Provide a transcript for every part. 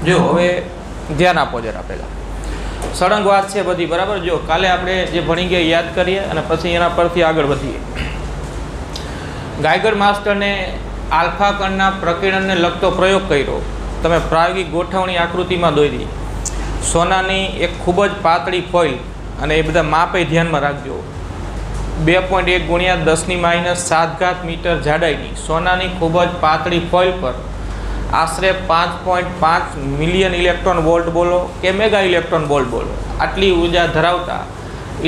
જો હવે ધ્યાન આપો જરા પહેલાં સળંગ વાત છે બધી બરાબર। જો કાલે આપણે જે ભણી ગયા યાદ કરીએ અને પછી એના પરથી આગળ વધીએ। ગાયગર માસ્ટરને આલ્ફા કણના પ્રકીર્ણનને લગતો પ્રયોગ કર્યો। તમે પ્રાયોગિક ગોઠવણી આકૃતિમાં દોરી સોનાની એક ખૂબ જ પાતળી ફોઇલ અને એ બધા માપે ધ્યાનમાં રાખજો। 2.1 × 10⁻⁷ મીટર જાડાઈની સોનાની ખૂબ જ પાતળી ફોઇલ પર આશરે 5.5 મિલિયન ઇલેક્ટ્રોન વોલ્ટ બોલો કે મેગા ઇલેક્ટ્રોન વોલ્ટ બોલો આટલી ઉર્જા ધરાવતા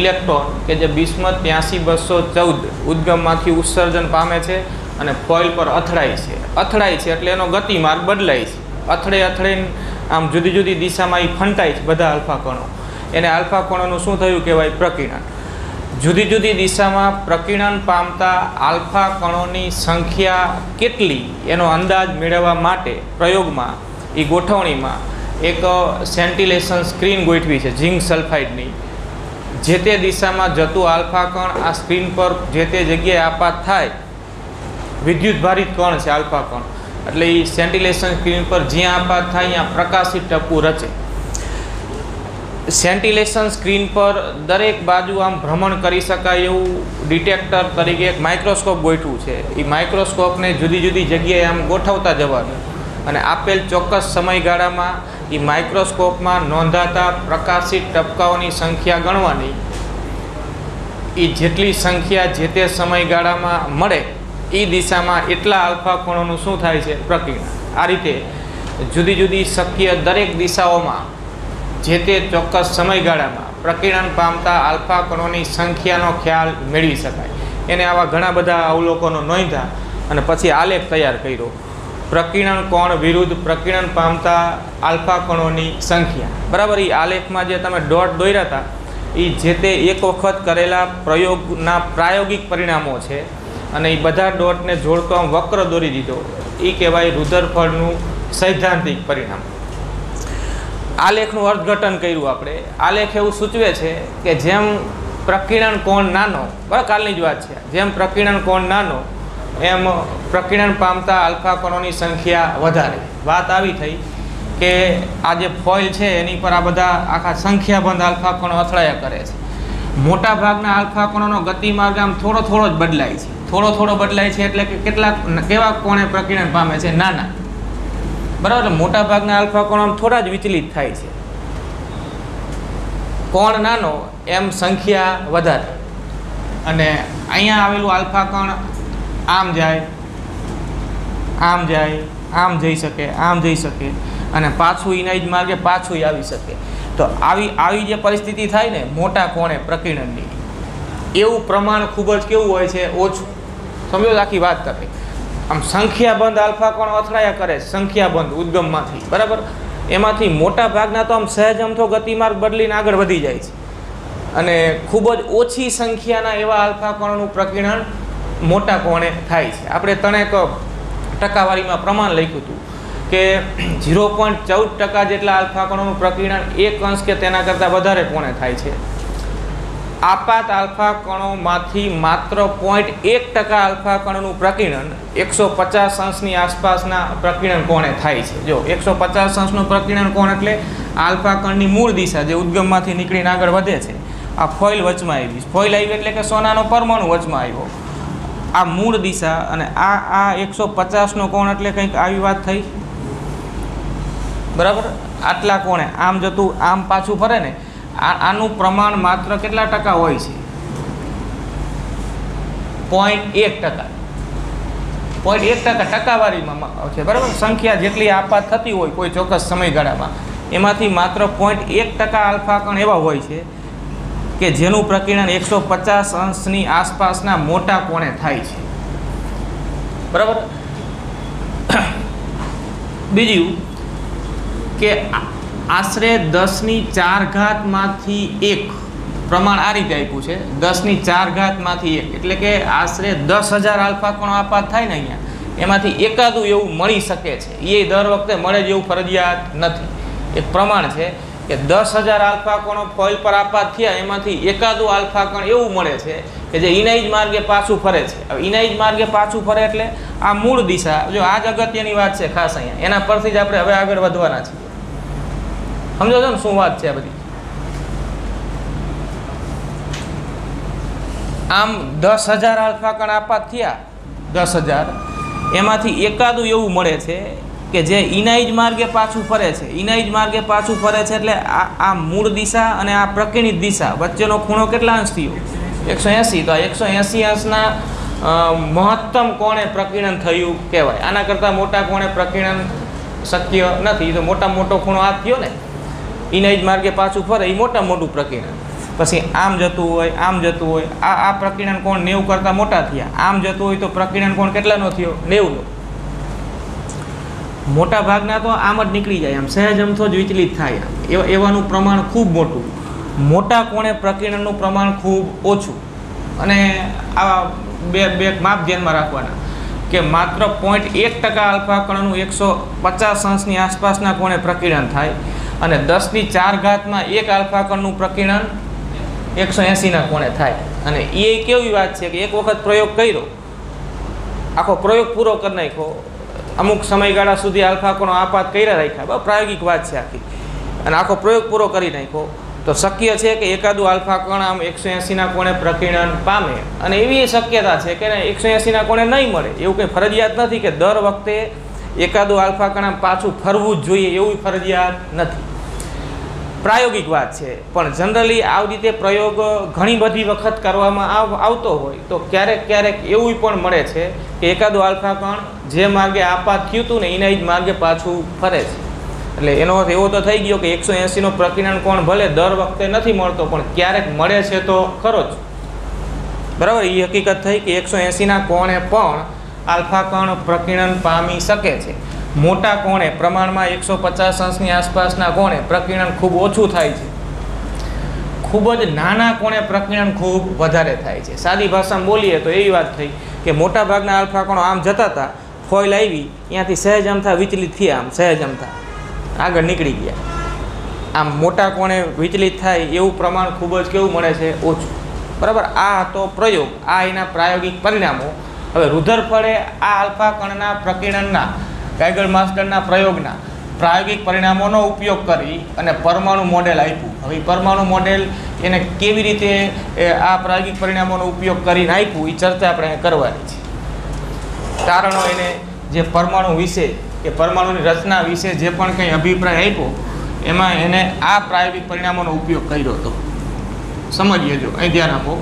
ઇલેક્ટ્રોન કે જે બિસ્મથ 83 214 ઉદ્ગમમાંથી ઉત્સર્જન પામે છે અને ફોઇલ પર અથડાય છે એટલે એનો ગતિમાર્ગ બદલાય છે। અથડાઈને આમ જુદી જુદી દિશામાં એ ફંટાય છે બધા આલ્ફા કણો। એને આલ્ફા કણોનું શું થયું કહેવાય? પ્રકીર્ણન। જુદી જુદી દિશામાં પ્રકીર્ણન પામતા આલ્ફા કણોની સંખ્યા કેટલી એનો અંદાજ મેળવવા માટે પ્રયોગમાં એ ગોઠવણીમાં એક સેન્ટિલેશન સ્ક્રીન ગોઠવી છે ઝિંક સલ્ફાઇડની। જે તે દિશામાં જતું આલ્ફા કણ આ સ્ક્રીન પર જે તે જગ્યાએ આપાત થાય વિદ્યુત ભારિત કણ છે આલ્ફા કણ એટલે એ સેન્ટિલેશન સ્ક્રીન પર જ્યાં આપાત થાય ત્યાં પ્રકાશિત ટપકું રચે। સેન્ટિલેશન સ્ક્રીન પર દરેક બાજુ આમ ભ્રમણ કરી શકાય એવું ડિટેક્ટર તરીકે એક માઇક્રોસ્કોપ ગોઠવું છે। એ માઇક્રોસ્કોપને જુદી જુદી જગ્યાએ આમ ગોઠવતા જવાનું અને આપેલ ચોક્કસ સમયગાળામાં એ માઇક્રોસ્કોપમાં નોંધાતા પ્રકાશિત ટપકાઓની સંખ્યા ગણવાની। એ જેટલી સંખ્યા જે તે સમયગાળામાં મળે એ દિશામાં એટલા આલ્ફા કણોનું શું થાય છે? પ્રકીર્ણન। આ રીતે જુદી જુદી શક્ય દરેક દિશાઓમાં જે તે ચોક્કસ સમયગાળામાં પ્રકીર્ણન પામતા આલ્ફા કણોની સંખ્યાનો ખ્યાલ મેળવી શકાય। એને આવા ઘણા બધા અવલોકનો નોંધ્યા અને પછી આલેખ તૈયાર કર્યો। પ્રકીર્ણન કોણ વિરુદ્ધ પ્રકીર્ણન પામતા આલ્ફા કણોની સંખ્યા બરાબર। એ આલેખમાં જે તમે ડોટ દોર્યા હતા એ જે તે એક વખત કરેલા પ્રયોગના પ્રાયોગિક પરિણામો છે અને એ બધા ડોટને જોડતો આમ વક્ર દોરી દીધો એ કહેવાય રુધરફોર્ડનું સૈદ્ધાંતિક પરિણામ। આલેખનું અર્થઘટન કર્યું આપણે। આલેખ એવું સૂચવે છે કે જેમ પ્રકીર્ણન કોણ નાનો બરાબર કાલની જ વાત છે જેમ પ્રકીર્ણન કોણ નાનો એમ પ્રકીર્ણન પામતા આલ્ફા કણોની સંખ્યા વધારે। વાત આવી થઈ કે આ જે ફોઇલ છે એની પર આ બધા આખા સંખ્યાબંધ આલ્ફા કણો અથડાયા કરે છે। મોટા ભાગના આલ્ફા કણોનો ગતિમાર્ગ આમ થોડો જ બદલાય છે। થોડો બદલાય છે એટલે કે કેવા કોણે પ્રકીર્ણન પામે છે? નાના બરાબર। મોટા ભાગના આલ્ફા કણો આમ થોડા જ વિચલિત થાય છે। કોણ નાનો એમ સંખ્યા વધારે અને અહીંયા આવેલું આલ્ફા કણ આમ જાય આમ જઈ શકે અને પાછું એના જ માર્ગે પાછું આવી શકે। તો આવી જે પરિસ્થિતિ થાય ને મોટા કોણે પ્રકીર્ણનની એવું પ્રમાણ ખૂબ જ કેવું હોય છે? ઓછું। સમજો આખી વાત કરે આમ સંખ્યાબંધ આલ્ફા કણો અથડાયા કરે સંખ્યાબંધ ઉદ્ગમમાંથી બરાબર। એમાંથી મોટા ભાગના તો આમ સહેજ અમથો ગતિમાર્ગ બદલીને આગળ વધી જાય છે અને ખૂબ જ ઓછી સંખ્યાના એવા આલ્ફા કણોનું પ્રકીર્ણન મોટા કોણે થાય છે। આપણે ત્રણેક ટકાવારીમાં પ્રમાણ લખ્યું હતું કે 0.14% જેટલા આલ્ફા કણોનું પ્રકીર્ણન 1 અંશ કે તેના કરતાં વધારે કોણે થાય છે। આપાત આલ્ફા કણોમાંથી માત્ર 0.1% આલ્ફા કણોનું પ્રકીર્ણન 150 અંશની આસપાસના પ્રકીર્ણન કોણે થાય છે। જો 150 અંશનું પ્રકીર્ણન કોણ એટલે આલ્ફા કણની મૂળ દિશા જે ઉદ્ગમમાંથી નીકળીને આગળ વધે છે। આ ફોઇલ વચમાં આવી એટલે કે સોનાનો પરમાણુ વચમાં આવ્યો। આ મૂળ દિશા અને આ 150નો કોણ એટલે કંઈક આવી વાત થઈ બરાબર। આટલા કોણે આમ જતું આમ પાછું ફરે ને આનું પ્રમાણ માત્ર કેટલા ટકા હોય છે? 0.1%। 0.1% ટકાવારીમાં છે બરાબર। સંખ્યા જેટલી આપાત થતી હોય કોઈ ચોક્કસ સમયગાળામાં એમાંથી માત્ર 0.1% આલ્ફા કણ એવા હોય છે કે જેનું પ્રકીર્ણન 150 અંશની આસપાસના મોટા કોણે થાય છે બરાબર। બીજું કે આશરે 10⁴ માંથી 1 પ્રમાણ આ રીતે આપ્યું છે 10⁴ માંથી 1 એટલે કે આશરે 10,000 આલ્ફા કણો આપાત થાય ને અહીંયા એમાંથી એકાદું એવું મળી શકે છે। એ દર વખતે મળે જ એવું ફરજિયાત નથી। એક પ્રમાણ છે કે 10,000 આલ્ફા કણો ફોઇલ પર આપાત થયા એમાંથી એકાદું આલ્ફા કણ એવું મળે છે કે જે ઇનાઇજ માર્ગે પાછું ફરે છે। હવે ઇનાઇજ માર્ગે પાછું ફરે એટલે આ મૂળ દિશા જો આ જ અગત્યની વાત છે ખાસ અહીંયા એના પરથી જ આપણે હવે આગળ વધવાના છીએ। સમજો છો ને શું વાત છે આ બધી? આમ 10,000 આલ્ફા કણ આપાત થયા, 10,000, એમાંથી એકાદું એવું મળે છે કે જે ઇનાઇજ માર્ગે પાછું ફરે છે. ઇનાઇજ માર્ગે પાછું ફરે છે એટલે આ મૂળ દિશા અને આ પ્રકીર્ણિત દિશા વચ્ચેનો ખૂણો કેટલા અંશ થયો? 180. તો આ 180 અંશના મહત્તમ કોણે પ્રકીર્ણન થયું કહેવાય. આના કરતાં મોટા કોણે પ્રકીર્ણન શક્ય નથી. તો મોટામાં મોટો ખૂણો આ થયો ને, ઇનાઇજ માર્ગે પાછું ફરે એ મોટામાં મોટું પ્રકીર્ણન. પછી આમ જતું હોય, આમ જતું હોય, આ પ્રકીર્ણન કોણ 90 કરતાં મોટા થયા. આમ જતું હોય તો પ્રકીર્ણન કોણ કેટલાનો થયો? 90નો. મોટા ભાગના તો આમ જ નીકળી જાય, આમ સહેજ અમથો જ વિચલિત થાય, એવાનું પ્રમાણ ખૂબ મોટું. મોટા કોણે પ્રકીર્ણનનું પ્રમાણ ખૂબ ઓછું. અને આ બે માપ ધ્યાનમાં રાખવાના કે માત્ર 0.1% આલ્ફા કણનું 150 અંશની આસપાસના કોણે પ્રકીર્ણન થાય અને 10⁴ એક આલ્ફા કણનું પ્રકીર્ણન 180ના કોણે થાય. અને એ કેવી વાત છે કે એક વખત પ્રયોગ કર્યો, આખો પ્રયોગ પૂરો કરી નાખ્યો, અમુક સમયગાળા સુધી આલ્ફા કણો આપાત કર્યા રાખ્યા, પ્રાયોગિક વાત છે આખી, અને આખો પ્રયોગ પૂરો કરી નાખ્યો, તો શક્ય છે કે એકાદું આલ્ફા કણ આમ 180ના કોણે પ્રકીર્ણન પામે. અને એવી શક્યતા છે કે 180ના કોણે નહીં મળે. એવું કંઈ ફરજિયાત નથી કે દર વખતે એકાદું આલ્ફા કણ આમ પાછું ફરવું જ જોઈએ, એવું ફરજિયાત નથી. પ્રાયોગિક વાત છે, પણ જનરલી આવી રીતે પ્રયોગ ઘણી બધી વખત કરવામાં આવતો હોય તો ક્યારેક ક્યારેક એવું પણ મળે છે કે એકાદું આલ્ફા કણ જે માર્ગે આપાત થયું હતું ને એના જ માર્ગે પાછું ફરે છે. એટલે એનો અર્થ એવો તો થઈ ગયો કે 180નો પ્રકીર્ણન કોણ ભલે દર વખતે નથી મળતો પણ ક્યારેક મળે છે તો ખરો જ. બરાબર, એ હકીકત થઈ કે 180ના કોણે પણ આલ્ફા કણ પ્રકીર્ણન પામી શકે છે. મોટા કોણે પ્રમાણમાં 150 અંશની આસપાસના કોણે પ્રકીર્ણન ખૂબ ઓછું થાય છે. ખૂબ જ નાના કોણે પ્રકીર્ણન ખૂબ વધારે થાય છે. સાદી ભાષામાં બોલીએ તો એવી વાત થઈ કે મોટા ભાગના આલ્ફા કણો આમ જતા હતા, ફોઇલ આવી, ત્યાંથી સહેજ અમથા વિચલિત થયા, આમ સહેજ અમથા આગળ નીકળી ગયા. આમ મોટા કોણે વિચલિત થાય એવું પ્રમાણ ખૂબ જ કેવું મળે છે? ઓછું. બરાબર, આ હતો પ્રયોગ, આ એના પ્રાયોગિક પરિણામો. હવે રુધરફળે આ આલ્ફા કણના પ્રકીર્ણનના ગાઇગર માસ્ટરના પ્રયોગના પ્રાયોગિક પરિણામોનો ઉપયોગ કરી અને પરમાણુ મોડેલ આપ્યું. હવે પરમાણુ મોડેલ એને કેવી રીતે આ પ્રાયોગિક પરિણામોનો ઉપયોગ કરીને આપ્યું એ ચર્ચા આપણે કરવાની છે. કારણો એને જે પરમાણુ વિશે કે પરમાણુની રચના વિશે જે પણ કંઈ અભિપ્રાય આપ્યો એમાં એને આ પ્રાયોગિક પરિણામોનો ઉપયોગ કર્યો હતો. સમજીએ, જો અહીં ધ્યાન આપો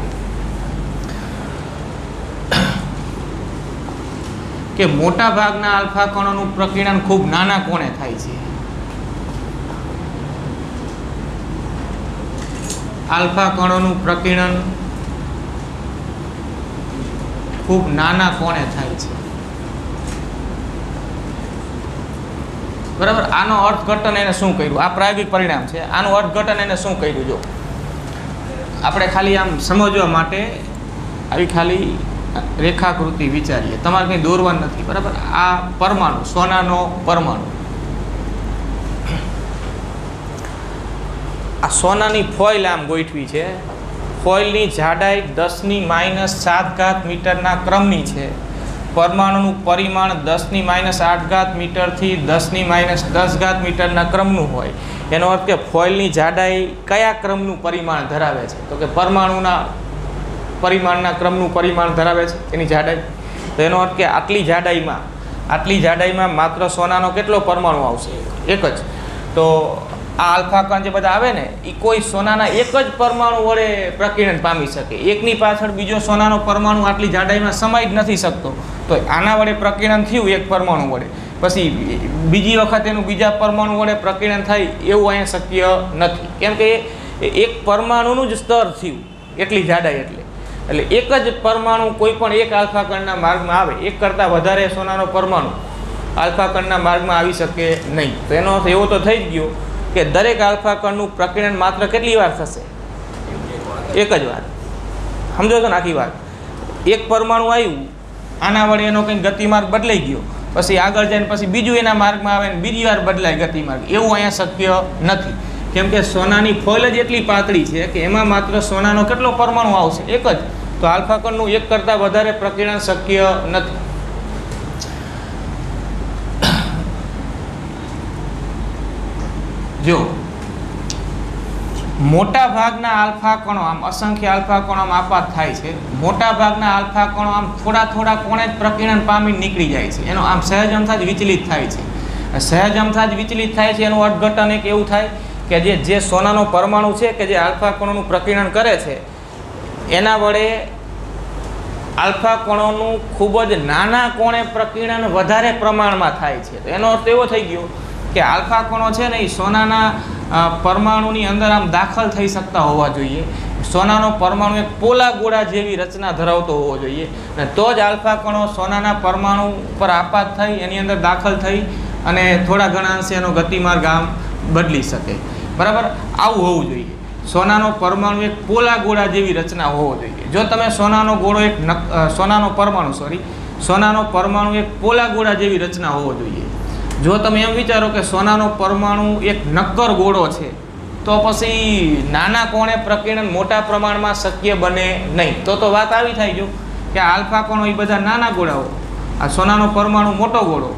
કે મોટા ભાગના આલ્ફા કણોનું પ્રકીર્ણન ખૂબ નાના કોણે થાય છે. આલ્ફા કણોનું પ્રકીર્ણન ખૂબ નાના કોણે થાય છે. બરાબર, આનો અર્થઘટન એને શું કર્યું? આ પ્રાયોગિક પરિણામ છે, આનું અર્થઘટન એને શું કર્યું? જો આપણે ખાલી આમ સમજવા માટે આવી ખાલી રેખાકૃતિ વિચારીએ, તમારે કંઈ દોરવાનું નથી. બરાબર, આ પરમાણુ, સોનાનો પરમાણુ, આ સોનાની ફોઇલ આમ ગોઠવી છે. ફોઇલની જાડાઈ 10⁻⁷ મીટરના ક્રમની છે. પરમાણુનું પરિમાણ 10⁻8 મીટરથી 10⁻10 મીટરના ક્રમનું હોય. એનો અર્થ કે ફોઇલની જાડાઈ કયા ક્રમનું પરિમાણ ધરાવે છે? તો કે પરમાણુના પરિમાણના ક્રમનું પરિમાણ ધરાવે છે એની જાડાઈ. તો એનો અર્થ કે આટલી જાડાઈમાં માત્ર સોનાનો કેટલો પરમાણુ આવશે? એક જ. તો આ આલ્ફા કણ જે બધા આવે ને એ કોઈ સોનાના એક જ પરમાણુ વડે પ્રકીર્ણન પામી શકે. એકની પાછળ બીજો સોનાનો પરમાણુ આટલી જાડાઈમાં સમાઈ જ નથી શકતો. તો આના વડે પ્રકીર્ણન થયું એક પરમાણુ વડે, પછી બીજી વખત એનું બીજા પરમાણુ વડે પ્રકીર્ણન થાય એવું અહીંયા શક્ય નથી. કેમ કે એક પરમાણુનું જ સ્તર થયું એટલી જાડાઈ. એટલે એક જ પરમાણુ કોઈ પણ એક આલ્ફા કણના માર્ગમાં આવે, એક કરતાં વધારે સોનાનો પરમાણુ આલ્ફા કણના માર્ગમાં આવી શકે નહીં. તો એનો અર્થ એવો તો થઈ જ ગયો કે દરેક આલ્ફા કણનું પ્રકીર્ણન માત્ર કેટલી વાર થશે? એક જ વાર. સમજો છો ને આખી વાત? એક પરમાણુ આવ્યું, આના વડે એનો કંઈક ગતિમાર્ગ બદલાઈ ગયો, પછી આગળ જઈને પછી બીજું એના માર્ગમાં આવે ને બીજી વાર બદલાય ગતિમાર્ગ, એવું અહીંયા શક્ય નથી. કેમ કે સોનાની ફોઇલ જ એટલી પાતળી છે કે એમાં માત્ર સોનાનો કેટલો પરમાણુ આવશે? એક જ. તો આલ્ફા કણનું એક કરતાં વધારે પ્રકીર્ણન શક્ય નથી. જો મોટા ભાગના આલ્ફા કણો આમ અસંખ્ય આલ્ફા કણો આમ આપાત થાય છે. મોટા ભાગના આલ્ફા કણો આમ થોડા થોડા કોણે જ પ્રકીર્ણન પામી નીકળી જાય છે. એનો આમ સહેજ અમથા જ વિચલિત થાય છે. સહેજ અમથા જ વિચલિત થાય છે. એનું અર્થઘટન એક એવું થાય કે જે સોનાનો પરમાણુ છે કે જે આલ્ફા કણોનું પ્રકીર્ણન કરે છે એના વડે આલ્ફા કણોનું ખૂબ જ નાના કોણે પ્રકીર્ણન વધારે પ્રમાણમાં થાય છે. તો એનો અર્થ એવો થઈ ગયો કે આલ્ફા કણો છે ને એ સોનાના પરમાણુની અંદર આમ દાખલ થઈ શકતા હોવા જોઈએ. સોનાનો પરમાણુ એક પોલા ગોળા જેવી રચના ધરાવતો હોવો જોઈએ અને તો જ આલ્ફા કણો સોનાના પરમાણુ પર આપાત થઈ એની અંદર દાખલ થઈ અને થોડા ઘણા અંશે એનો ગતિમાર્ગ આમ બદલી શકે. બરાબર, આવું હોવું જોઈએ. સોનાનો પરમાણુ એક પોલા ગોળા જેવી રચના હોવો જોઈએ. જો તમે સોનાનો પરમાણુ એક પોલા ગોળા જેવી રચના હોવો જોઈએ. જો તમે એમ વિચારો કે સોનાનો પરમાણુ એક નક્કર ગોળો છે તો પછી નાના કોણે પ્રકીર્ણન મોટા પ્રમાણમાં શક્ય બને નહીં. તો વાત આવી થાય જો કે આલ્ફા કણો એ બધા નાના ગોળાઓ, આ સોનાનો પરમાણુ મોટો ગોળો,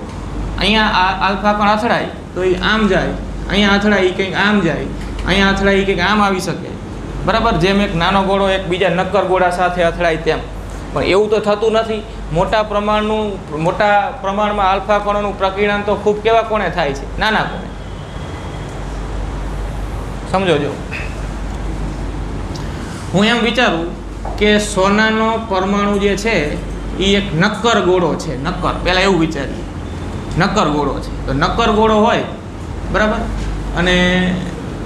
અહીંયા આલ્ફા કણ અથડાય તો એ આમ જાય, અહીંયા અથડાય એ કંઈક આમ જાય, અહીંયા અથડાય એ કંઈક આમ આવી શકે. બરાબર, જેમ એક નાનો ગોળો એક બીજા નક્કર ગોળા સાથે અથડાય તેમ. પણ એવું તો થતું નથી. મોટા પ્રમાણમાં આલ્ફા કણોનું પ્રકીર્ણન તો ખૂબ કેવા કોણે થાય છે? નાના કોણે. સમજો જો હું એમ વિચારું કે સોનાનો પરમાણુ જે છે એ એક નક્કર ગોળો છે. નક્કર, પહેલાં એવું વિચારીએ, નક્કર ગોળો છે. તો નક્કર ગોળો હોય, બરાબર, અને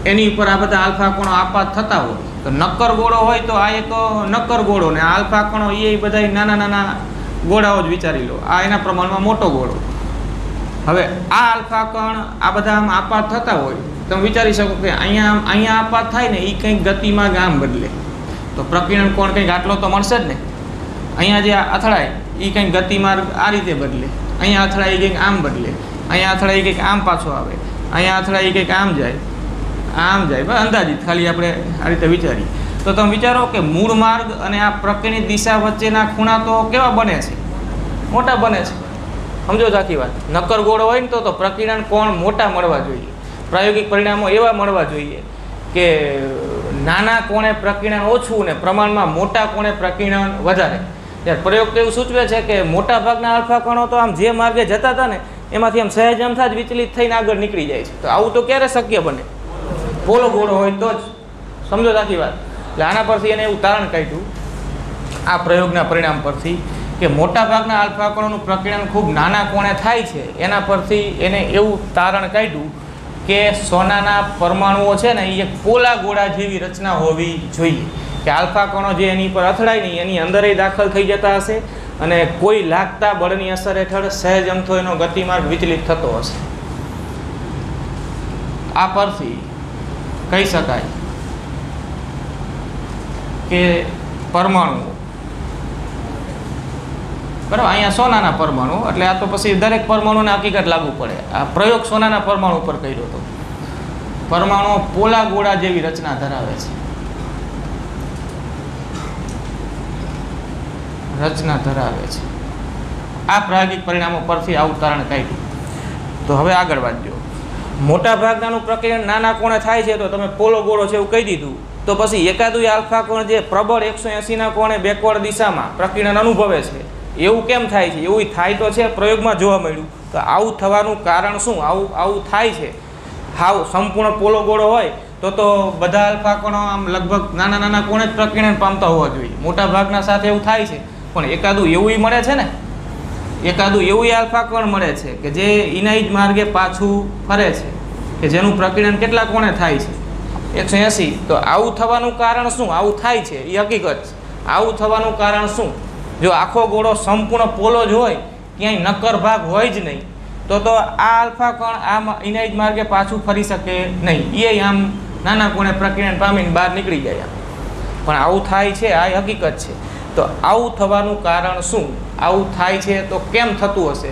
એની ઉપર આ બધા આલ્ફા કણો આપાત થતા હોય તો નક્કર ગોળો હોય તો આ એક નક્કર ગોળો ને આલ્ફા કણો એ બધા નાના નાના ગોળાઓ જ વિચારી લો. આ એના પ્રમાણમાં મોટો ગોળો. હવે આ આલ્ફા કણ આ બધા આમ આપાત થતા હોય તમે વિચારી શકો કે અહીંયા આપાત થાય ને એ કંઈક ગતિમાં આમ બદલે તો પ્રકીર્ણન કોણ કંઈક આટલો તો મળશે જ ને. અહીંયા જે અથડાય એ કંઈક ગતિમાર્ગ આ રીતે બદલે, અહીંયા અથડાય એ કંઈક આમ બદલે, અહીંયા અથડાય એ કંઈક આમ પાછો આવે, અહીંયા અથડાય એ કંઈક આમ જાય, આમ જાય. બસ અંદાજિત ખાલી આપણે આ રીતે વિચારીએ તો તમે વિચારો કે મૂળ માર્ગ અને આ પ્રકીર્ણિત દિશા વચ્ચેના ખૂણા તો કેવા બને છે? મોટા બને છે. સમજો આખી વાત. નક્કર ગોળો હોય ને તો પ્રકીર્ણન કોણ મોટા મળવા જોઈએ. પ્રાયોગિક પરિણામો એવા મળવા જોઈએ કે નાના કોણે પ્રકીર્ણન ઓછું ને પ્રમાણમાં મોટા કોણે પ્રકીર્ણન વધારે. ત્યારે પ્રયોગ તો એવું સૂચવે છે કે મોટા ભાગના આલ્ફા કણો તો આમ જે માર્ગે જતા હતા ને એમાંથી આમ સહેજ અમથા જ વિચલિત થઈને આગળ નીકળી જાય છે. તો આવું તો ક્યારે શક્ય બને? પોલો ગોળો હોય તો જ. સમજો આખી વાત. એટલે આના પરથી એને એવું તારણ કાઢ્યું આ પ્રયોગના પરિણામ પરથી કે મોટા ભાગના આલ્ફા કણોનું પ્રકીર્ણન ખૂબ નાના કોણે થાય છે. એના પરથી એને એવું તારણ કાઢ્યું કે સોનાના પરમાણુઓ છે ને એ એક પોલા ગોળા જેવી રચના હોવી જોઈએ. કે આલ્ફા કણો જે એની પર અથડાય નહીં એની અંદર દાખલ થઈ જતા હશે અને કોઈ લાગતા બળની અસર હેઠળ સહેજ અમથો એનો ગતિમાર્ગ વિચલિત થતો હશે. આ પરથી કહી શકાય કે પરમાણુઓ, બરાબર, અહીંયા સોનાના પરમાણુ એટલે આ તો પછી દરેક પરમાણુને હકીકત લાગુ પડે. આ પ્રયોગ સોનાના પરમાણુ પર કર્યો હતો. પરમાણુ પોલા ગોળા જેવી રચના ધરાવે છે. આ પ્રાયોગિક પરિણામો પરથી આવું તારણ કાઢ્યું. તો હવે આગળ વાંચજો. મોટા ભાગનાનું પ્રકીર્ણન નાના કોણે થાય છે તો તમે પોલો ગોળો છે એવું કહી દીધું. તો પછી એકાદું આલ્ફા કોણ જે પ્રબળ 180ના કોણે બેકવર્ડ દિશામાં પ્રકીર્ણન અનુભવે છે એવું કેમ થાય છે? એવું થાય તો છે, પ્રયોગમાં જોવા મળ્યું. તો આવું થવાનું કારણ શું? આવું થાય છે. હાવ સંપૂર્ણ પોલો ગોળો હોય તો બધા આલ્ફા કણો આમ લગભગ નાના નાના કોણે જ પ્રકીર્ણન પામતા હોવા જોઈએ. મોટા ભાગના સાથે એવું થાય છે પણ એકાદું એવું મળે છે ને, એકાદું એવું આલ્ફા કણ મળે છે કે જે ઇનાઇજ માર્ગે પાછું ફરે છે કે જેનું પ્રકીર્ણન કેટલા કોણે થાય છે? 180. તો આવું થવાનું કારણ શું? આવું થાય છે એ હકીકત છે. આવું થવાનું કારણ શું? જો આખો ગોળો સંપૂર્ણ પોલો જ હોય, ક્યાંય નક્કર ભાગ હોય જ નહીં તો આ આલ્ફા કણ આમ ઇનાઇજ માર્ગે પાછું ફરી શકે નહીં. એ આમ નાના કોણે પ્રકીર્ણન પામીને બહાર નીકળી જાય. પણ આવું થાય છે, આ હકીકત છે. તો આવું થવાનું કારણ શું? આવું થાય છે તો કેમ થતું હશે?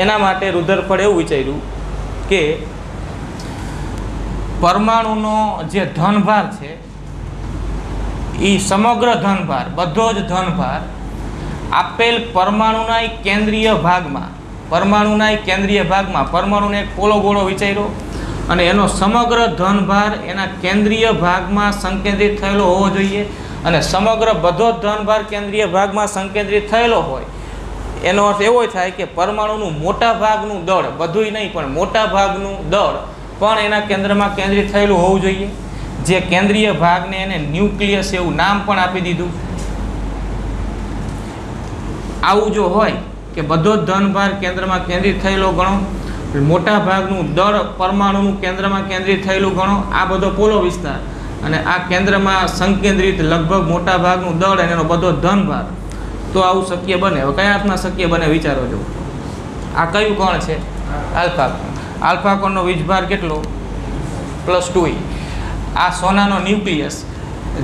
એના માટે રુધરફોર્ડે એવું વિચાર્યું કે પરમાણુનો જે ધનભાર છે એ સમગ્ર ધનભાર, બધો જ ધનભાર આપેલ પરમાણુના કેન્દ્રીય ભાગમાં પરમાણુને એક પોલો ગોળો વિચાર્યો અને એનો સમગ્ર ધનભાર એના કેન્દ્રીય ભાગમાં સંકેન્દ્રિત થયેલો હોવો જોઈએ. અને સમગ્ર બધો જ ધનભાર કેન્દ્રીય ભાગમાં સંકેન્દ્રિત થયેલો હોય એનો અર્થ એવો થાય કે પરમાણુનું મોટા ભાગનું દળ, બધુંય નહીં પણ મોટા ભાગનું દળ પણ એના કેન્દ્રમાં કેન્દ્રિત થયેલું હોવું જોઈએ. જે કેન્દ્રીય ભાગને એને ન્યુક્લિયસ એવું નામ પણ આપી દીધું. આવું જો હોય કે બધો જ ધનભાર કેન્દ્રમાં કેન્દ્રિત થયેલો ગણો, મોટા ભાગનું દળ પરમાણુનું કેન્દ્રમાં કેન્દ્રિત થયેલું ગણો, આ બધો પોલો વિસ્તાર, અને આ કેન્દ્રમાં સંકેન્દ્રિત લગભગ મોટા ભાગનું દળ અને એનો બધો ધનભાર, તો આવું શક્ય બને. હવે કયા અર્થમાં શક્ય બને વિચારો જો. આ કયું કોણ છે? આલ્ફા કોણ. આલ્ફા કોણનો વીજભાર કેટલો? +2e. આ સોનાનો ન્યુક્લિયસ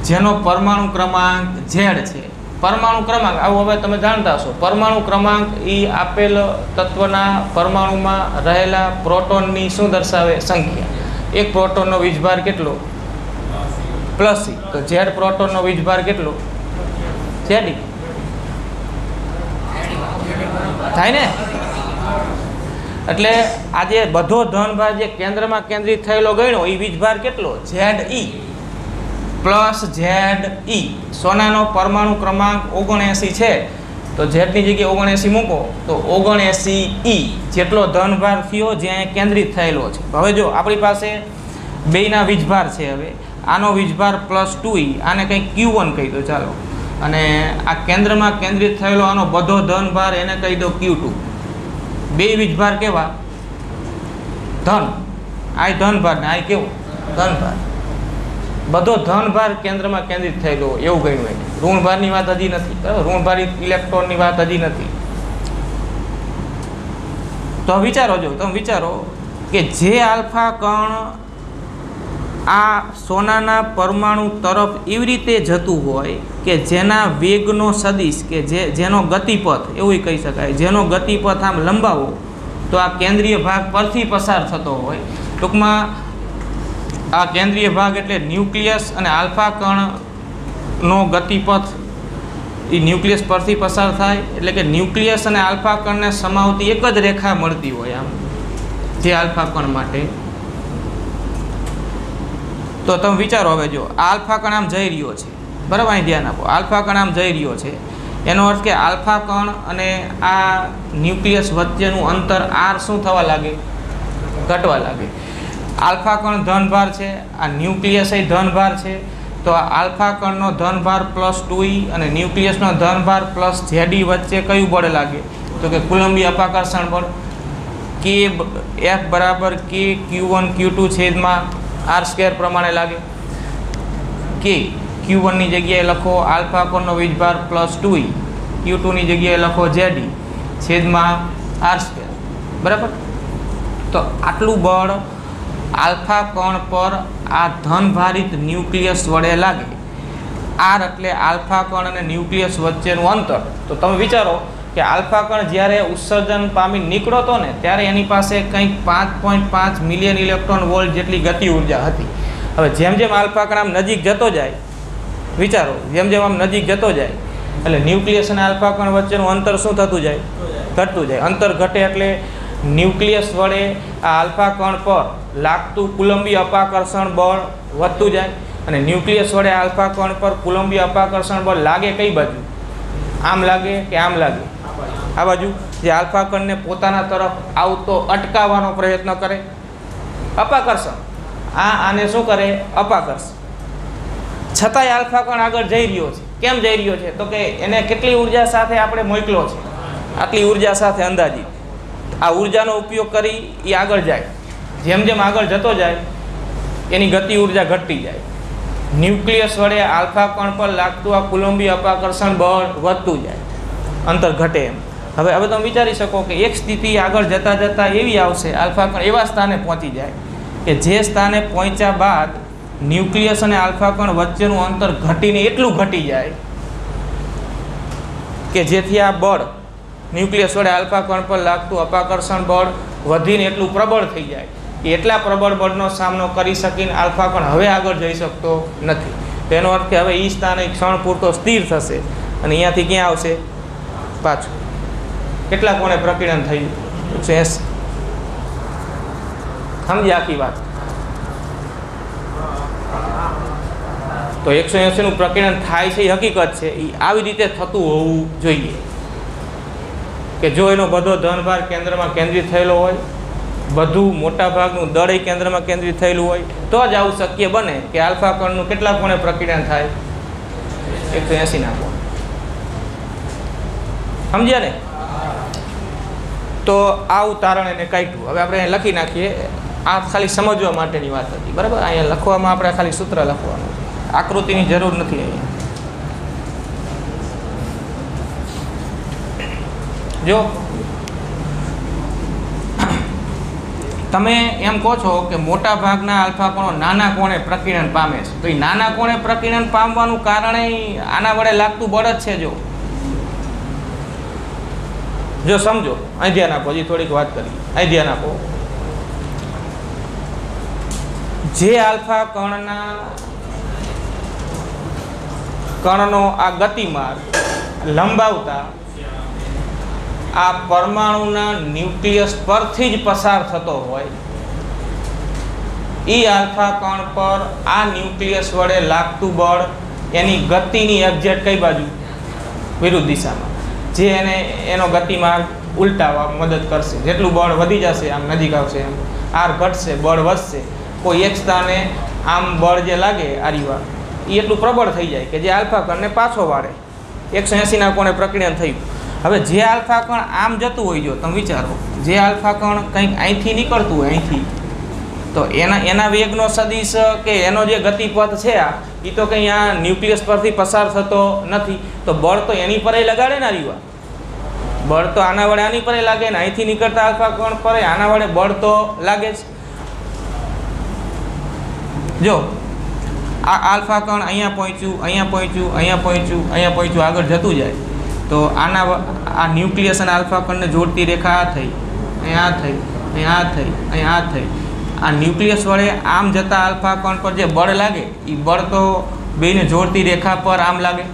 જેનો પરમાણુ ક્રમાંક Z છે. પરમાણુ ક્રમાંક આવું હવે તમે જાણતા હશો. પરમાણુ ક્રમાંક એ આપેલ તત્વના પરમાણુમાં રહેલા પ્રોટોનની શું દર્શાવે? સંખ્યા. એક પ્રોટોનનો વીજભાર કેટલો? +e. તો Z પ્રોટોનનો વીજભાર કેટલો? Ze. થાય ને? એટલે આજે બધો ધનભાર જે કેન્દ્રમાં કેન્દ્રિત થયેલો ગણ્યો એ વીજભાર કેટલો? Ze + Ze. સોનાનો પરમાણુ ક્રમાંક 79 છે, તો ઝેડની જગ્યાએ 79 મૂકો તો 79e જેટલો ધનભાર થયો જે અહીંયા કેન્દ્રિત થયેલો છે. હવે જો આપણી પાસે બેયના વીજભાર છે. હવે આનો વીજભાર +2e, આને કંઈક Q1 કહી દો ચાલો, અને આ કેન્દ્રમાં કેન્દ્રિત થયેલો આનો બધો ધનભાર એને કહી દો Q2. બે વીજભાર કેવા? ધન. આ ધનભાર ને આ કેવો? ધનભાર. બધો ધનભાર કેન્દ્રમાં કેન્દ્રિત થયેલો એવું ગણ્યું હોય. ઋણભારની વાત હજી નથી, બરાબર? ઋણભારી ઇલેક્ટ્રોનની વાત હજી નથી. તો વિચારો જો, તમે વિચારો કે જે આલ્ફા કણ આ સોનાના પરમાણુ તરફ એવી રીતે જતું હોય કે જેના વેગનો સદિશ કે જેનો ગતિપથ એવું કહી શકાય, જેનો ગતિપથ આમ લંબાવો તો આ કેન્દ્રીય ભાગ પરથી પસાર થતો હોય. ટૂંકમાં આ કેન્દ્રીય ભાગ એટલે ન્યુક્લિયસ અને આલ્ફા કણનો ગતિપથ એ ન્યુક્લિયસ પરથી પસાર થાય, એટલે કે ન્યુક્લિયસ અને આલ્ફા કણને સમાવતી એક જ રેખા મળતી હોય આમ જે આલ્ફા કણ માટે. તો તમે વિચારો હવે જો આ આલ્ફા કણ આમ જઈ રહ્યો છે, બરાબર? અહીં ધ્યાન આપો. આલ્ફા કણ આમ જઈ રહ્યો છે એનો અર્થ કે આલ્ફા કણ અને આ ન્યુક્લિયસ વચ્ચેનું અંતર r શું થવા લાગે? ઘટવા લાગે. આલ્ફા કણ ધનભાર છે, આ ન્યુક્લિયસ એ ધનભાર છે, તો આ આલ્ફા કણનો ધનભાર +2e અને ન્યુક્લિયસનો ધનભાર +Ze વચ્ચે કયું બળ લાગે? તો કે કુલંબી અપાકર્ષણ બળ. કે F બરાબર K Q1 Q2 છેદમાં r² પ્રમાણે લાગે. કે Q1 ની જગ્યાએ લખો આલ્ફા કણનો વીજભાર +2e, Q2 ની જગ્યાએ લખો Ze છેદમાં r², બરાબર? તો આટલું બળ આલ્ફા કણ પર આ ધનભારિત ન્યુક્લિયસ વડે લાગે. r એટલે આલ્ફા કણ અને ન્યુક્લિયસ વચ્ચેનું અંતર. તો તમે વિચારો કે આલ્ફા કણ જ્યારે ઉત્સર્જન પામી નીકળો હતો ને ત્યારે એની પાસે કંઈક 5.5 મિલિયન ઇલેક્ટ્રોન વોલ્ટ જેટલી ગતિ ઉર્જા હતી. હવે જેમ જેમ આલ્ફા કણ આમ નજીક જતો જાય, વિચારો જેમ જેમ આમ નજીક જતો જાય એટલે ન્યુક્લિયસ અને આલ્ફા કણ વચ્ચેનું અંતર શું થતું જાય? ઘટતું જાય. અંતર ઘટે એટલે ન્યુક્લિયસ વડે આ આલ્ફા કણ પર લાગતું કુલંબી અપાકર્ષણ બળ વધતું જાય, અને ન્યુક્લિયસ વડે આલ્ફા કણ પર કુલંબી અપાકર્ષણ બળ લાગે કઈ બાજુ? આમ લાગે કે આમ લાગે? આ બાજુ. જે આલ્ફા કણને પોતાના તરફ આવતો અટકાવવાનો પ્રયત્ન કરે, અપાકર્ષણ. આને શું કરે? અપાકર્ષણ. છતાંય આલ્ફા કણ આગળ જઈ રહ્યો છે. કેમ જઈ રહ્યો છે? તો કે એને કેટલી ઉર્જા સાથે આપણે મોકલો છે? આટલી ઉર્જા સાથે અંદાજિત. આ ઉર્જાનો ઉપયોગ કરી એ આગળ જાય. જેમ જેમ આગળ જતો જાય એની ગતિ ઉર્જા ઘટતી જાય. ન્યુક્લિયસ વડે આલ્ફા કણ પર લાગતું આ કુલંબી અપાકર્ષણ બળ વધતું જાય, અંતર ઘટે એમ. હવે તમે વિચારી શકો કે એક સ્થિતિ આગળ જતાં જતાં એવી આવશે, આલ્ફા કણ એવા સ્થાને પહોંચી જાય કે જે સ્થાને પહોંચ્યા બાદ ન્યુક્લિયસ અને આલ્ફા કણ વચ્ચેનું અંતર ઘટીને એટલું ઘટી જાય કે જેથી આ બળ ન્યુક્લિયસ વડે આલ્ફા કણ પર લાગતું અપાકર્ષણ બળ વધીને એટલું પ્રબળ થઈ જાય કે એટલા પ્રબળ બળનો સામનો કરી શકીને આલ્ફા કણ હવે આગળ જઈ શકતો નથી. તેનો અર્થ કે હવે એ સ્થાને ક્ષણ પૂરતો સ્થિર થશે અને અહીંયાથી ક્યાં આવશે? પાછું. કેટલા કોણે પ્રકીર્ણન થયું? 180. સમજી આખી વાત? તો 180નું પ્રકીર્ણન થાય છે એ હકીકત છે, એ આવી રીતે થતું હોવું જોઈએ કે જો એનો બધો ધનભાર કેન્દ્રમાં કેન્દ્રિત થયેલો હોય, બધું મોટાભાગનું દળ એ કેન્દ્રમાં કેન્દ્રિત થયેલું હોય, તો જ આવું શક્ય બને કે આલ્ફા કણનું કેટલા કોણે પ્રકીર્ણન થાય? 180ના કોણે. સમજ્યા ને? તો આવું તારણ એને કાઢ્યું. હવે આપણે અહીં લખી નાખીએ. આ ખાલી સમજવા માટેની વાત હતી, બરાબર? અહીંયા લખવામાં આપણે ખાલી સૂત્ર લખવાનું છે, આકૃતિની જરૂર નથી અહીંયા. જો તમે એમ કહો છો કે મોટા ભાગના આલ્ફા કણો નાના કોણે પ્રકીર્ણન પામે છે, તો એ નાના કોણે પ્રકીર્ણન પામવાનું કારણ આના વડે લાગતું બળ જ છે. જો સમજો, અહીં ધ્યાન આપો, હજી થોડીક વાત કરી, અહીં ધ્યાન આપો. જે આલ્ફા કણનો આ ગતિમાર્ગ લંબાવતા આ પરમાણુના ન્યુક્લિયસ પરથી જ પસાર થતો હોય, એ આલ્ફા કણ પર આ ન્યુક્લિયસ વડે લાગતું બળ એની ગતિની એક્ઝેક્ટ કઈ બાજુ? વિરુદ્ધ દિશામાં. જે એનો ગતિમાર્ગ ઉલટાવવા મદદ કરશે. જેટલું બળ વધી જશે, આમ નજીક આવશે, એમ આર ઘટશે, બળ વધશે. કોઈ એક સ્થાને આમ બળ જે લાગે આરીવા, એ એટલું પ્રબળ થઈ જાય કે જે આલ્ફા કણને પાછો વાળે. 180ના કોણે પ્રકીર્ણન થયું. હવે જે આલ્ફા કણ આમ જતું હોય, જો તમે વિચારો, જે આલ્ફા કણ કંઈક અહીંથી નીકળતું હોય, અહીંથી, તો એના વેગનો સદિશ કે એનો જે ગતિપથ છે એ તો કંઈ આ ન્યુક્લિયસ પરથી પસાર થતો નથી. તો બળ તો એની પર લગાડે ને આરીવા. બળ તો આના વડે આની પર લાગે ને, અહીંથી નીકળતા આલ્ફા કણ પર આના વડે બળ તો લાગે જ. જો આ આલ્ફા કણ અહીંયા પહોંચ્યું, અહીંયા પહોંચ્યું, અહીંયા પહોંચ્યું, અહીંયા પહોંચ્યું, આગળ જતું જાય, તો આ ન્યુક્લિયસ અને આલ્ફા કણને જોડતી રેખા આ થઈ, અહીંયા આ થઈ, અહીંયા આ થઈ, અહીંયા આ થઈ. આ ન્યુક્લિયસ વડે આમ જતા આલ્ફા કણ પર જે બળ લાગે, એ બળ તો બેને જોડતી રેખા પર આમ લાગે.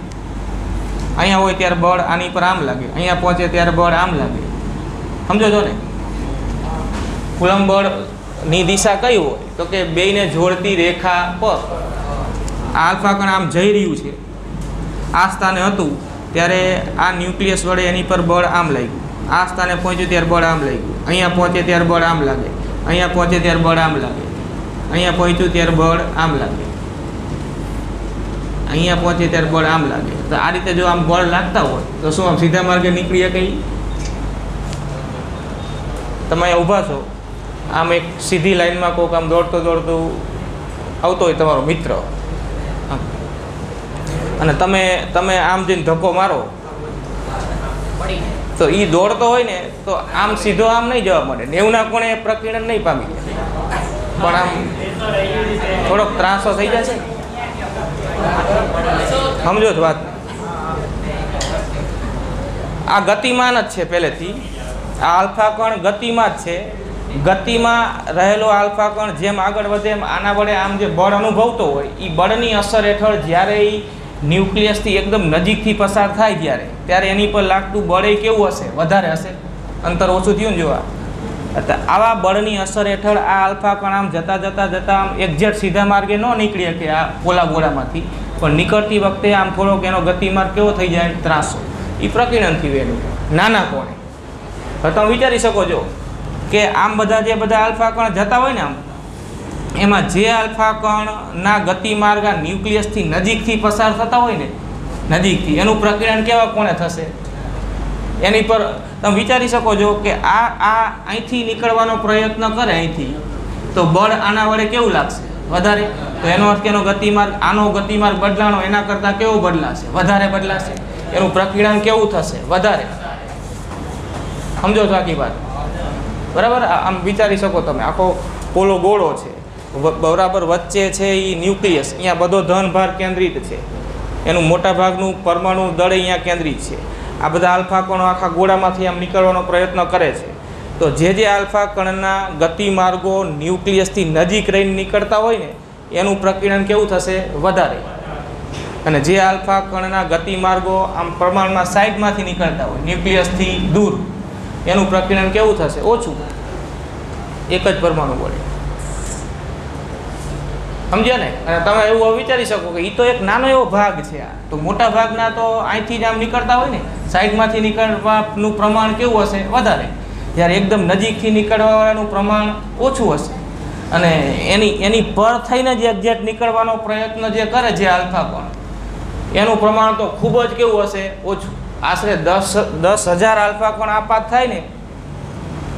અહીંયા હોય ત્યારે બળ આની પર આમ લાગે, અહીંયા પહોંચે ત્યારે બળ આમ લાગે. સમજો છો ને? કુલંબ બળની દિશા કઈ હોય? તો કે બેને જોડતી રેખા પર. આલ્ફા કણ આમ જઈ રહ્યું છે, આ સ્થાને હતું ત્યારે આ ન્યુક્લિયસ વડે એની પર બળ આમ લાગ્યું. આ સ્થાને પહોંચ્યું ત્યારે બળ આમ લાગ્યું. અહીંયા પહોંચે ત્યારે બળ આમ લાગે, અહીંયા પહોંચે ત્યારે બળ આમ લાગે, અહીંયા પહોંચ્યું ત્યારે બળ આમ લાગે, અહીંયા પહોંચે ત્યારે બળ આમ લાગે. તો આ રીતે જો આમ બળ લાગતા હોય તો શું આમ સીધા માર્ગે નીકળી શકે? તમે અહીંયા ઊભા છો, આમ એક સીધી લાઈનમાં કોઈક આમ દોડતું આવતો હોય તમારો મિત્ર, અને તમે આમ જઈને ધક્કો મારો તો એ દોડતો હોય ને, તો આમ સીધો આમ નહીં જવા મળે. 90ના કોણે પ્રકીર્ણન નહીં પામી, પણ આમ થોડોક ત્રાસો થઈ જશે. સમજો છો વાત? આ ગતિમાન જ છે પહેલેથી. આ આલ્ફા કણ ગતિમાં જ છે. ગતિમાં રહેલો આલ્ફા કણ જેમ આગળ વધે એમ આના વડે આમ જે બળ અનુભવતો હોય, એ બળની અસર હેઠળ જ્યારે એ ન્યુક્લિયસથી એકદમ નજીકથી પસાર થાય ત્યારે એની પર લાગતું બળ એ કેવું હશે? વધારે હશે. અંતર ઓછું થયું ને જોવા. આવા બળની અસર હેઠળ આ આલ્ફા કણ આમ જતા આમ એક્ઝેક્ટ સીધા માર્ગે ન નીકળી શકે આ પોલા ગોળામાંથી, પણ નીકળતી વખતે આમ થોડોક એનો ગતિમાર્ગ કેવો થઈ જાય? ત્રાસો. એ પ્રકીર્ણન થયું એનું નાના કોણે. હવે તમે વિચારી શકો છો કે આમ જે બધા આલ્ફા કણ જતા હોય ને, આમ એમાં જે આલ્ફા કણના ગતિમાર્ગ આ ન્યુક્લિયસથી નજીકથી પસાર થતા હોય ને, નજીકથી, એનું પ્રકીર્ણન કેવા કોણે થશે? એની પર તમે વિચારી શકો છો કે આ અહીંથી નીકળવાનો પ્રયત્ન કરે અહીંથી, તો બળ આના વડે કેવું લાગશે? વધારે. તો એનો અર્થ કે એનો ગતિમાર્ગ, આનો ગતિમાર્ગ બદલાનો એના કરતાં કેવો બદલાશે? વધારે બદલાશે. એનું પ્રકીર્ણન કેવું થશે? વધારે. સમજો છો આખી વાત? બરાબર? આમ વિચારી શકો તમે, આખો પોલો ગોળો છે, બરાબર, વચ્ચે છે એ ન્યુક્લિયસ, અહીંયા બધો ધનભાર કેન્દ્રિત છે, એનું મોટા ભાગનું પરમાણુ દળ અહીંયા કેન્દ્રિત છે. આ બધા આલ્ફા કણો આખા ગોળામાંથી આમ નીકળવાનો પ્રયત્ન કરે છે. તો જે આલ્ફા કણના ગતિમાર્ગો ન્યુક્લિયસથી નજીક રહીને નીકળતા હોય ને, એનું પ્રકીર્ણન કેવું થશે? વધારે. અને જે આલ્ફા કણના ગતિમાર્ગો આમ પરમાણુના સાઈડમાંથી નીકળતા હોય ન્યુક્લિયસથી દૂર, એનું પ્રકીર્ણન કેવું થશે? ઓછું. એક જ પરમાણુ વડે. સમજ્યા ને? અને તમે એવું વિચારી શકો કે એ તો એક નાનો એવો ભાગ છે. આ તો મોટા ભાગના તો અહીંથી જ આમ નીકળતા હોય ને, સાઈડમાંથી નીકળવાનું પ્રમાણ કેવું હશે? વધારે. જ્યારે એકદમ નજીકથી નીકળવાવાળાનું પ્રમાણ ઓછું હશે. અને એની પર થઈને જે એક્ઝેક્ટ નીકળવાનો પ્રયત્ન જે કરે છે આલ્ફા કોણ, એનું પ્રમાણ તો ખૂબ જ કેવું હશે? ઓછું. આશરે 10,000 આલ્ફા કોણ આપાત થાય ને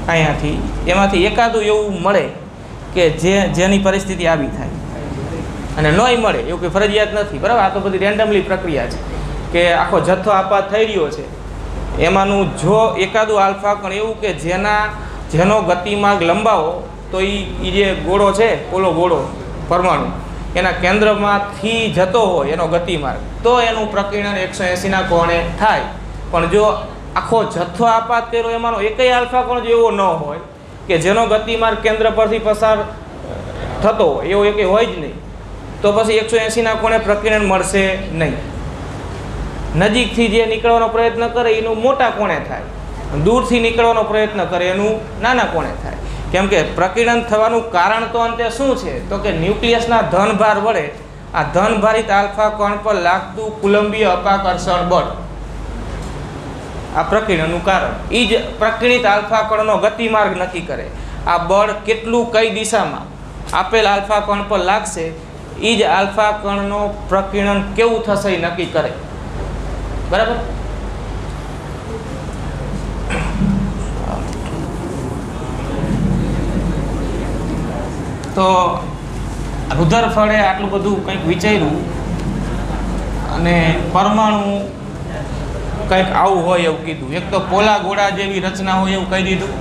અહીંયાથી, એમાંથી એકાદું એવું મળે કે જેની પરિસ્થિતિ આવી થાય. અને નોય મળે એવું કંઈ ફરજિયાત નથી, બરાબર? આ તો બધી રેન્ડમલી પ્રક્રિયા છે કે આખો જથ્થો આપાત થઈ રહ્યો છે, એમાંનું જો એકાદું આલ્ફા કણ એવું કે જેનો ગતિમાર્ગ લંબાવો તો એ જે ગોળો છે, ઓલો ગોળો પરમાણુ એના કેન્દ્રમાંથી જતો હોય એનો ગતિમાર્ગ, તો એનું પ્રકીર્ણન 180ના કોણે થાય. પણ જો આખો જથ્થો આપાત કર્યો એમાંનો એકય આલ્ફા કોણ જો એવો ન હોય કે જેનો ગતિમાર્ગ કેન્દ્ર પરથી પસાર થતો હોય, એવો એકે હોય જ નહીં, તો પછી 180ના કોણે પ્રકીર્ણન મળશે નહીં. નજીકથી જે નીકળવાનો પ્રયત્ન કરે એનું મોટા કોણે થાય, દૂરથી નીકળવાનો પ્રયત્ન કરે એનું નાના કોણે થાય. કેમ કે પ્રકીર્ણન થવાનું કારણ તો અંતે શું છે? તો કે ન્યુક્લિયસના ધનભાર વડે આ ધનભારિત આલ્ફા કણ પર લાગતું કુલંબીય અપાકર્ષણ બળ, આ પ્રકીર્ણનનું કારણ. એ જ પ્રકીર્ણિત આલ્ફા કણનો ગતિમાર્ગ નક્કી કરે. આ બળ કેટલું કઈ દિશામાં આપેલ આલ્ફા કણ પર લાગશે, એ જ આલ્ફા કણનો પ્રકીર્ણન કેવું થશે એ નક્કી કરે. બરાબર? તો રુધરફોર્ડે આટલું બધું કંઈક વિચાર્યું અને પરમાણુ કંઈક આવું હોય એવું કીધું. એક તો પોલા ગોળા જેવી રચના હોય એવું કહી દીધું.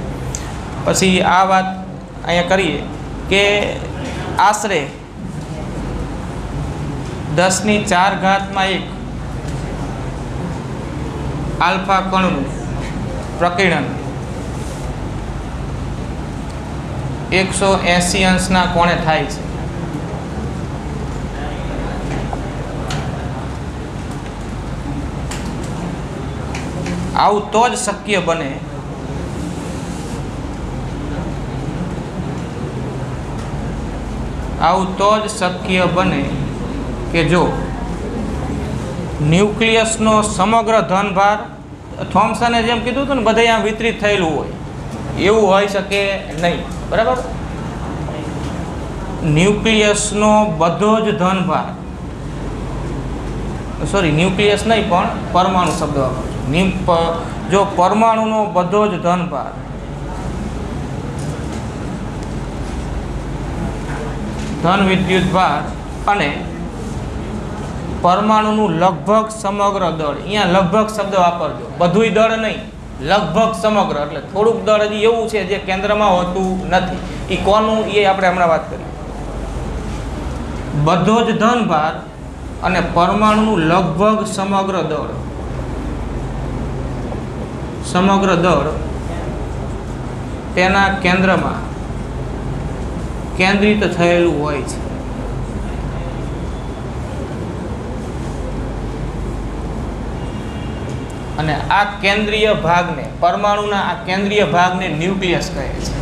પછી આ વાત અહીંયા કરીએ કે આશરે 10⁴ આલ્ફા કણનું પ્રકીર્ણન 180 અંશના કોણે થાય છે. આવું તો જ શક્ય બને કે જો ન્યુક્લિયસનો સમગ્ર ધનભાર, થોમ્સને જેમ કીધું હતું ને બધે આમ વિતરિત થયેલું હોય એવું હોઈ શકે નહીં. બરાબર? ન્યુક્લિયસનો બધો જ ધનભાર, સોરી ન્યુક્લિયસ નહીં પણ પરમાણુ શબ્દ વાપરું છું. જો પરમાણુનો બધો જ ધનભાર ધન વિદ્યુત ભાર અને પરમાણુનું લગભગ સમગ્ર દળ, અહીંયા લગભગ શબ્દ વાપરજો, બધુંય દળ નહીં, લગભગ સમગ્ર, એટલે થોડુંક દળ હજી એવું છે જે કેન્દ્રમાં હોતું નથી. એ કોનું એ આપણે હમણાં વાત કરીએ. બધો જ ધનભાર અને પરમાણુનું લગભગ સમગ્ર દળ તેના કેન્દ્રમાં કેન્દ્રિત થયેલું હોય છે. અને આ કેન્દ્રીય ભાગને, પરમાણુના આ કેન્દ્રીય ભાગને ન્યુક્લિયસ કહે છે.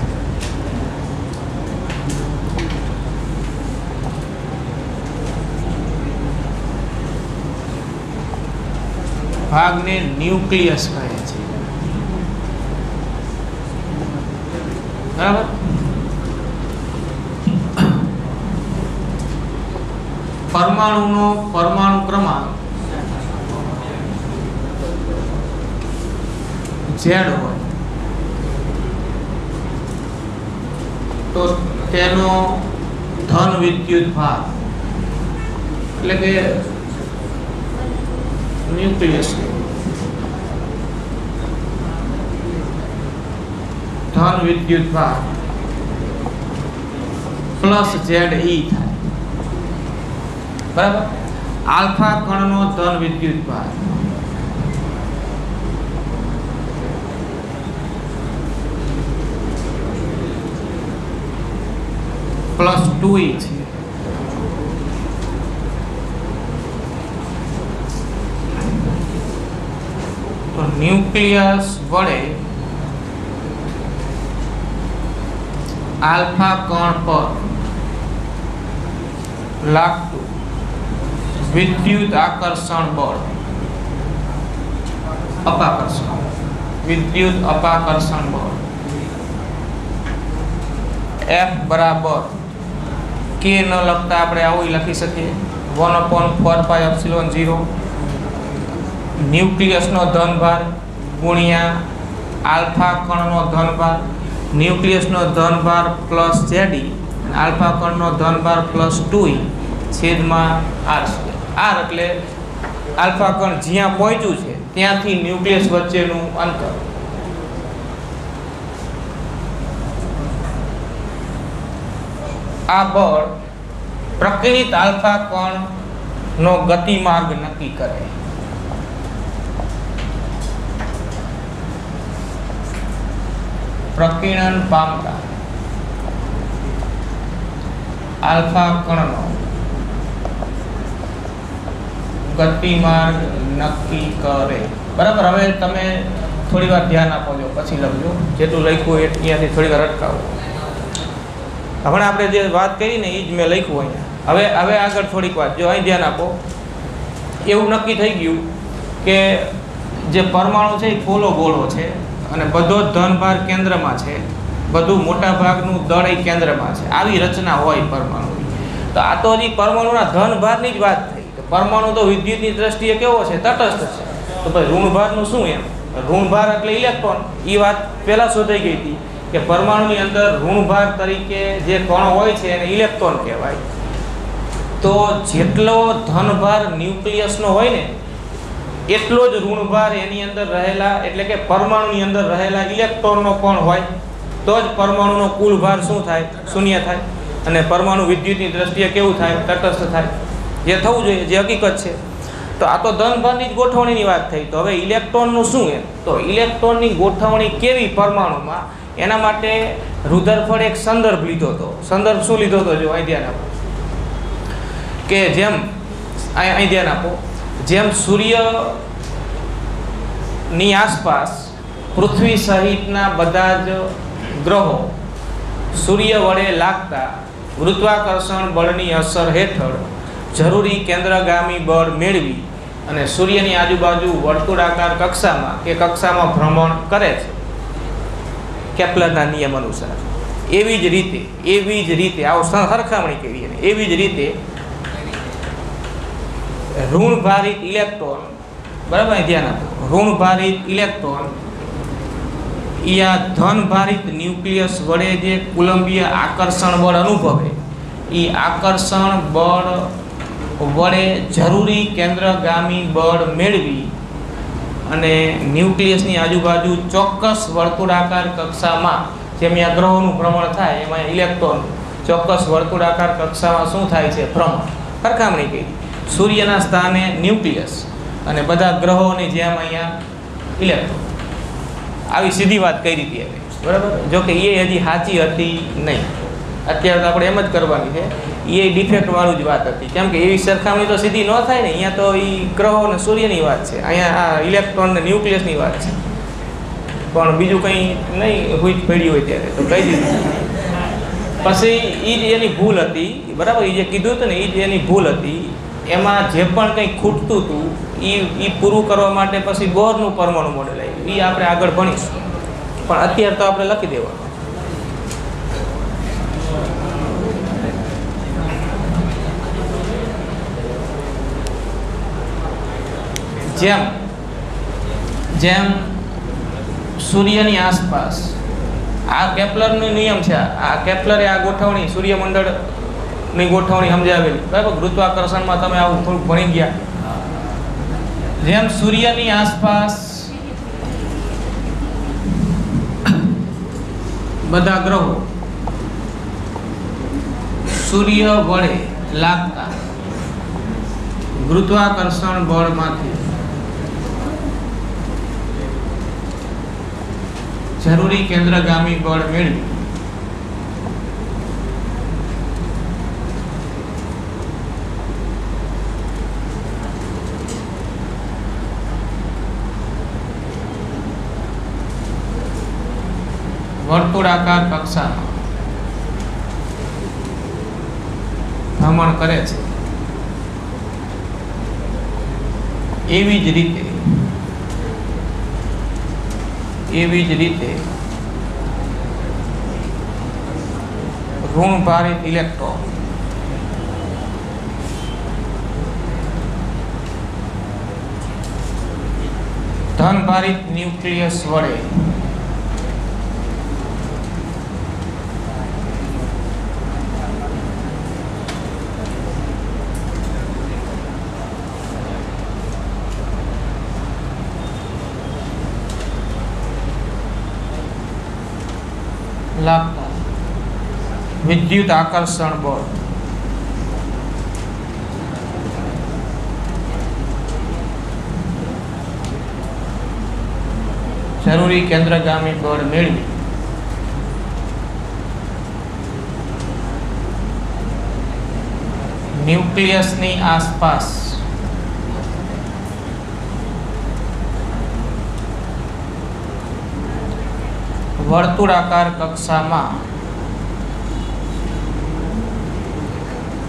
ભાગને ન્યુક્લિયસ કહે છે. બરાબર? પરમાણુનો પરમાણુ ક્રમાંક Z હોય તો તેનો ધન વિદ્યુત ભાર એટલે કે ન્યુક્લિયસ ધન વિદ્યુત ભાર પ્લસ ZE થાય. બરાબર? આલ્ફા કણનો ધન વિદ્યુત ભાર પ્લસ 2E છે. તો ન્યુક્લિયસ વડે આલ્ફા કણ પર લાગતું વિદ્યુત આકર્ષણ બળ, અપાકર્ષણ, વિદ્યુત અપાકર્ષણ બળ F બરાબર k ન લખતા આપણે આવું લખી શકીએ 1/4πε0 ન્યુક્લિયસનો ધનભાર ગુણ્યા આલ્ફા કણનો ધનભાર, ન્યુક્લિયસનો ધનભાર પ્લસ Ze, આલ્ફા કણનો ધનભાર પ્લસ 2e છેદમાં r². r એટલે આલ્ફા કણ જ્યાં પહોંચ્યું છે ત્યાંથી ન્યુક્લિયસ વચ્ચેનું અંતર. આ બળ પ્રકિર્ણિત આલ્ફા કણનો ગતિમાર્ગ નક્કી કરે. પ્રકીર્ણન પામતા આલ્ફા કણનો ગતિમાર્ગ નક્કી કરે. બરાબર. હવે તમે થોડી વાર ધ્યાન આપો છો, પછી લખજો. જેટલું લખ્યું ત્યાંથી થોડી વાર અટકાવો. હમણાં આપણે જે વાત કરી ને એ જ મેં લખ્યું અહીંયા. હવે આગળ થોડીક વાત જો અહીં ધ્યાન આપો. એવું નક્કી થઈ ગયું કે જે પરમાણુ છે એ પોલો ગોળો છે અને બધો ધનભાર કેન્દ્રમાં છે, બધું મોટા ભાગનું દળ એ કેન્દ્રમાં છે. આવી રચના હોય પરમાણુની. તો આ તો હજી પરમાણુના ધનભારની જ વાત થઈ. તો પરમાણુ તો વિદ્યુતની દ્રષ્ટિએ કેવો છે? તટસ્થ છે. તો ભાઈ ઋણભારનું શું? એમ ઋણભાર એટલે ઇલેક્ટ્રોન. એ વાત પહેલાં શોધાઈ ગઈ હતી કે પરમાણુની અંદર ઋણભાર તરીકે જે કણો હોય છે એને ઇલેક્ટ્રોન કહેવાય. તો જેટલો ધનભાર ન્યુક્લિયસનો હોય ને એટલો જ ઋણભાર એની અંદર રહેલા એટલે કે પરમાણુની અંદર રહેલા ઇલેક્ટ્રોનનો પણ હોય. તો જ પરમાણુનો કુલ ભાર શું થાય? શૂન્ય થાય. અને પરમાણુ વિદ્યુતની દ્રષ્ટિએ કેવું થાય? તટસ્થ થાય. જે થવું જોઈએ, જે હકીકત છે. તો આ તો ધનભારની જ ગોઠવણીની વાત થઈ. તો હવે ઇલેક્ટ્રોનનું શું? એમ તો ઇલેક્ટ્રોનની ગોઠવણી કેવી પરમાણુમાં, એના માટે રુધરફોર્ડ એક સંદર્ભ લીધો હતો. સંદર્ભ શું લીધો હતો? જો અહીં ધ્યાન આપો કે જેમ અહીં ધ્યાન આપો જેમ સૂર્યની આસપાસ પૃથ્વી સહિતના બધા જ ગ્રહો સૂર્ય વડે લાગતા ગુરુત્વાકર્ષણ બળની અસર હેઠળ જરૂરી કેન્દ્રગામી બળ મેળવી અને સૂર્યની આજુબાજુ વર્તુળાકાર કક્ષામાં કે કક્ષામાં ભ્રમણ કરે છે કેપ્લરના નિયમ અનુસાર. એવી જ રીતે આવો સરખામણી કરીએ ને એવી જ રીતે ઋણભારિત ઇલેક્ટ્રોન, બરાબર ધ્યાન આપો, ઋણભારિત ઇલેક્ટ્રોન યા ધનભારિત ન્યુક્લિયસ વડે જે કુલંબીય આકર્ષણ બળ અનુભવે એ આકર્ષણ બળ વડે જરૂરી કેન્દ્રગામી બળ મેળવી અને ન્યુક્લિયસની આજુબાજુ ચોક્કસ વર્તુળાકાર કક્ષામાં જેમ આ ગ્રહોનું ભ્રમણ થાય એમાં ઇલેક્ટ્રોન ચોક્કસ વર્તુળાકાર કક્ષામાં શું થાય છે? ભ્રમણ. સરખામણી કરી સૂર્યના સ્થાને ન્યુક્લિયસ અને બધા ગ્રહોની જેમ અહીંયા ઇલેક્ટ્રોન. આવી સીધી વાત કરી હતી હવે, બરાબર. જો કે એ હજી સાચી હતી નહીં. અત્યારે તો આપણે એમ જ કરવાની છે. એ ડિફેક્ટવાળું જ વાત હતી. કેમ કે એવી સરખામણી તો સીધી ન થાય ને. અહીંયા તો એ ગ્રહો અને સૂર્યની વાત છે, અહીંયા આ ઇલેક્ટ્રોન ને ન્યુક્લિયસની વાત છે. પણ બીજું કંઈ નહીં હોય પડી હોય ત્યારે તો કહી દીધું. પછી એ જ એની ભૂલ હતી, બરાબર. એ જે કીધું હતું ને એ જ એની ભૂલ હતી. એમાં જે પણ કંઈ ખૂટતું હતું એ પૂરું કરવા માટે પછી બોરનું પરમાણુ મોડેલ આવ્યું. એ આપણે આગળ ભણીશું, પણ અત્યારે તો આપણે લખી દેવાનું. જેમ સૂર્યની આસપાસ આ કેપ્લરનો નિયમ છે. આ કેપ્લરે આ ગોઠવણી સૂર્યમંડળની ગોઠવણી સમજાવેલી, બરાબર. ગુરુત્વાકર્ષણમાં તમે આવું થોડુંક ભણી ગયા. જેમ સૂર્યની આસપાસ બધા ગ્રહો સૂર્ય વડે લાગતા ગુરુત્વાકર્ષણ બળમાંથી જરૂરી કેન્દ્રગામી બળ મેળવી વર્તુળાકાર કક્ષામાં ભ્રમણ કરે છે, એવી જ રીતે ઋણભારિત ઇલેક્ટ્રોન ધનભારિત ન્યુક્લિયસ વડે લાગતા વિદ્યુત આકર્ષણ બળ જરૂરી કેન્દ્રગામી બળ મેળવી ન્યુક્લિયસની આસપાસ વર્તુળાકાર કક્ષામાં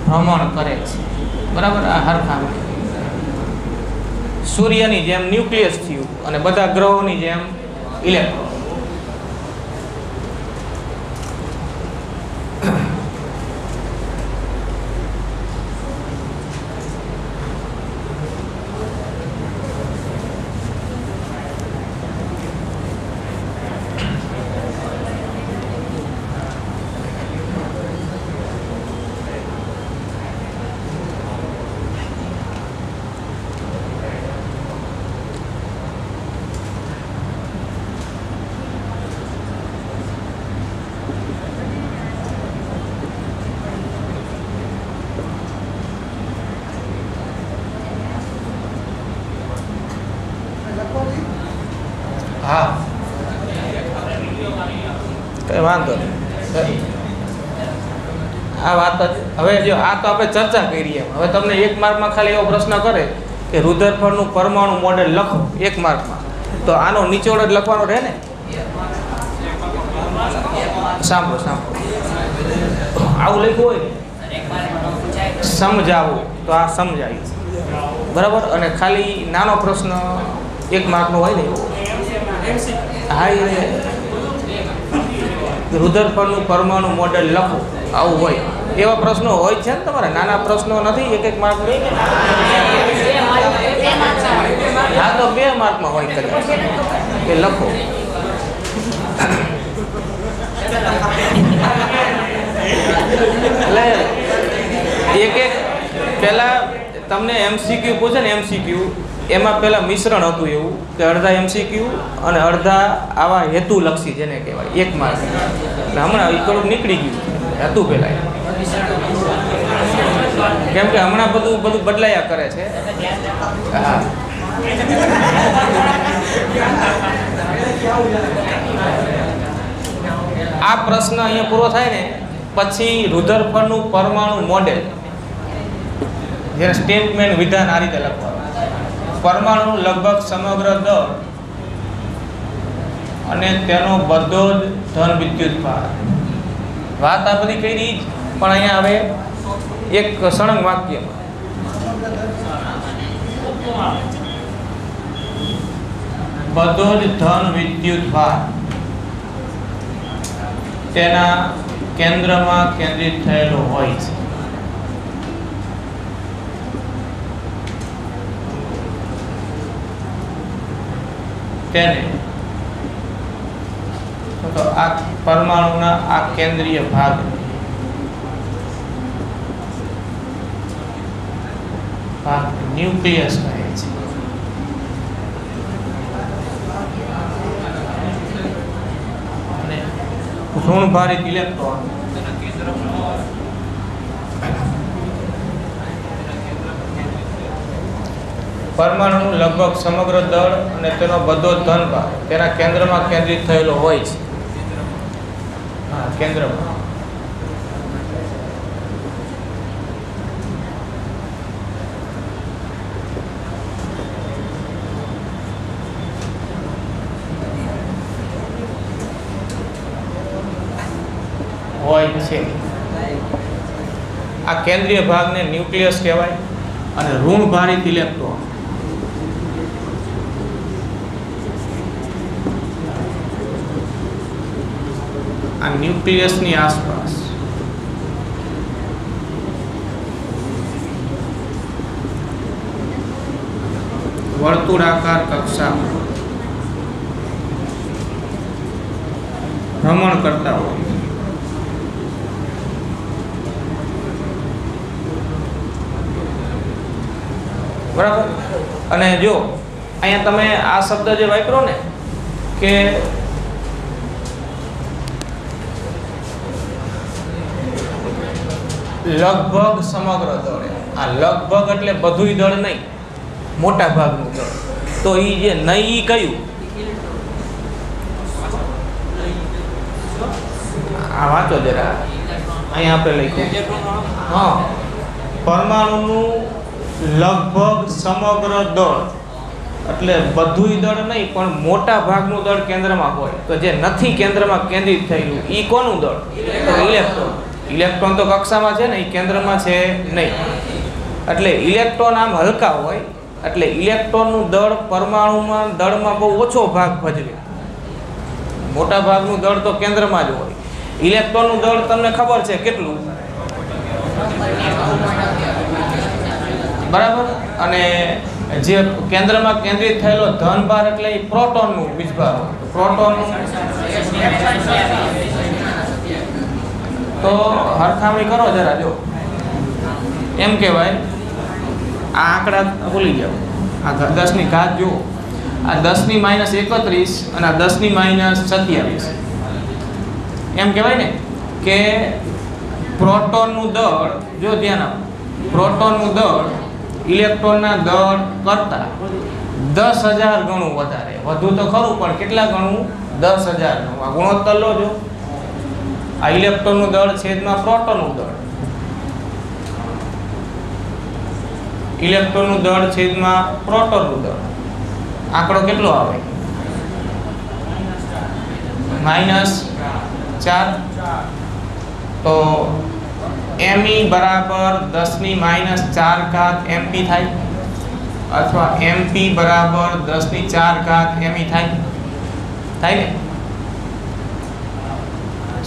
ભ્રમણ કરે છે. બરાબર. આ હરખામાં સૂર્યની જેમ ન્યુક્લિયસ થયું અને બધા ગ્રહોની જેમ ઇલેક્ટ્રોન. હા, કઈ વાંધો નહીં. આ વાત જ હવે જો આ તો આપણે ચર્ચા કરી એમ. હવે તમને 1 માર્કમાં ખાલી એવો પ્રશ્ન કરે કે રુધરફોર્ડનું પરમાણુ મોડેલ લખો 1 માર્કમાં, તો આનો નિચોડ જ લખવાનો રહે ને. સાંભળો આવું લખ્યું હોય સમજાવું તો આ સમજાય બરાબર. અને ખાલી નાનો પ્રશ્ન 1 માર્કનો હોય ને હા, રુધરફોર્ડનું પરમાણુ મોડેલ લખો આવું હોય એવા પ્રશ્નો હોય છે ને તમારે. નાના પ્રશ્નો નથી 1 માર્ક. હા તો 2 માર્કમાં હોય કદાચ કે લખો. એટલે એક પહેલા તમને MCQ પૂછે ને, MCQ એમાં પહેલા મિશ્રણ હતું એવું કે અડધા MCQ અને અડધા આવા હેતુલક્ષી જેને કહેવાય 1 માર્ક. એટલે હમણાં એ થોડુંક નીકળી ગયું હતું પહેલા, કેમ કે હમણાં બધું બદલાયા કરે છે. હા, આ પ્રશ્ન અહીંયા પૂરો થાય ને પછી રુધરફોર્ડનું પરમાણુ મોડેલ જેને સ્ટેટમેન્ટ વિધાન આ રીતે લખવાનું. પરમાણુ લગભગ સમગ્ર દળ અને તેનો બધો જ ધન વિદ્યુત ભાર. વાત આ બધી કરી જ, પણ અહીંયા હવે એક સળંગ વાક્યમાં બધો જ ધન વિદ્યુત ભાર તેના કેન્દ્રમાં કેન્દ્રિત થયેલો હોય છે. તેને તો આ પરમાણુના આ કેન્દ્રીય ભાગ ન્યુક્લિયસ કહે છે. અને ઋણભારિત ઇલેક્ટ્રોન પરમાણુનું લગભગ સમગ્ર દળ અને તેનો બધો ધનભાર તેના કેન્દ્રમાં કેન્દ્રિત થયેલો હોય છે. હા, કેન્દ્રમાં. હોય છે. આ કેન્દ્રીય ભાગને ન્યુક્લિયસ કહેવાય. અને ઋણભારિત ઇલેક્ટ્રોન આ ન્યુક્લિયસની આસપાસ વર્તુળાકાર કક્ષામાં ભ્રમણ કરતા હોય. બરાબર. અને જો અહીંયા તમે આ શબ્દ જે વાપરો ને કે લગભગ સમગ્ર દળ, આ લગભગ એટલે બધુંય દળ નહીં, મોટા ભાગનું દળ. તો એ જે નહીં ઈ કયું? આ વાંચો જરા, અહીંયા આપણે લખ્યું. હા, પરમાણુનું લગભગ સમગ્ર દળ એટલે બધુંય દળ નહીં પણ મોટા ભાગનું દળ કેન્દ્રમાં હોય. તો જે નથી કેન્દ્રમાં કેન્દ્રિત થયેલું ઈ કોનું દળ? તો ઇલેક્ટ્રોન. ઇલેક્ટ્રોન તો કક્ષામાં છે ને, એ કેન્દ્રમાં છે નહીં. એટલે ઇલેક્ટ્રોન આમ હલકા હોય એટલે ઇલેક્ટ્રોનનું દળ પરમાણુમાં દળમાં બહુ ઓછો ભાગ ભજવે. મોટા ભાગનું દળ તો કેન્દ્રમાં જ હોય. ઇલેક્ટ્રોનનું દળ તમને ખબર છે કેટલું? બરાબર. અને જે કેન્દ્રમાં કેન્દ્રિત થયેલો ધનભાર એટલે એ પ્રોટોનનું વીજભાર હોય. પ્રોટોનનું તો હરખામણી કરો જરા. જો એમ કહેવાય, આ આંકડા ભૂલી જાઓ. આ 10 ની ઘાત જુઓ, આ 10 ની -31 અને આ 10 ની -27. એમ કહેવાય ને કે પ્રોટોનનું દળ, જો ધ્યાન આપો, પ્રોટોનનું દળ ઇલેક્ટ્રોનના દળ કરતાં 10,000 ગણું વધારે. વધુ તો ખરું પણ કેટલા ગણું? 10,000 ગણું. આ ગુણોત્તર લો. જો આ ઇલેક્ટ્રોનનું દળ છેદમાં પ્રોટોનનું દળ, ઇલેક્ટ્રોનનું દળ છેદમાં પ્રોટોનનું દળ, આંકડો કેટલો આવે? -4. તો me બરાબર 10 ની -4 ઘાત mp થાય, અથવા mp બરાબર 10 ની 4 ઘાત me થાય. થાય ને?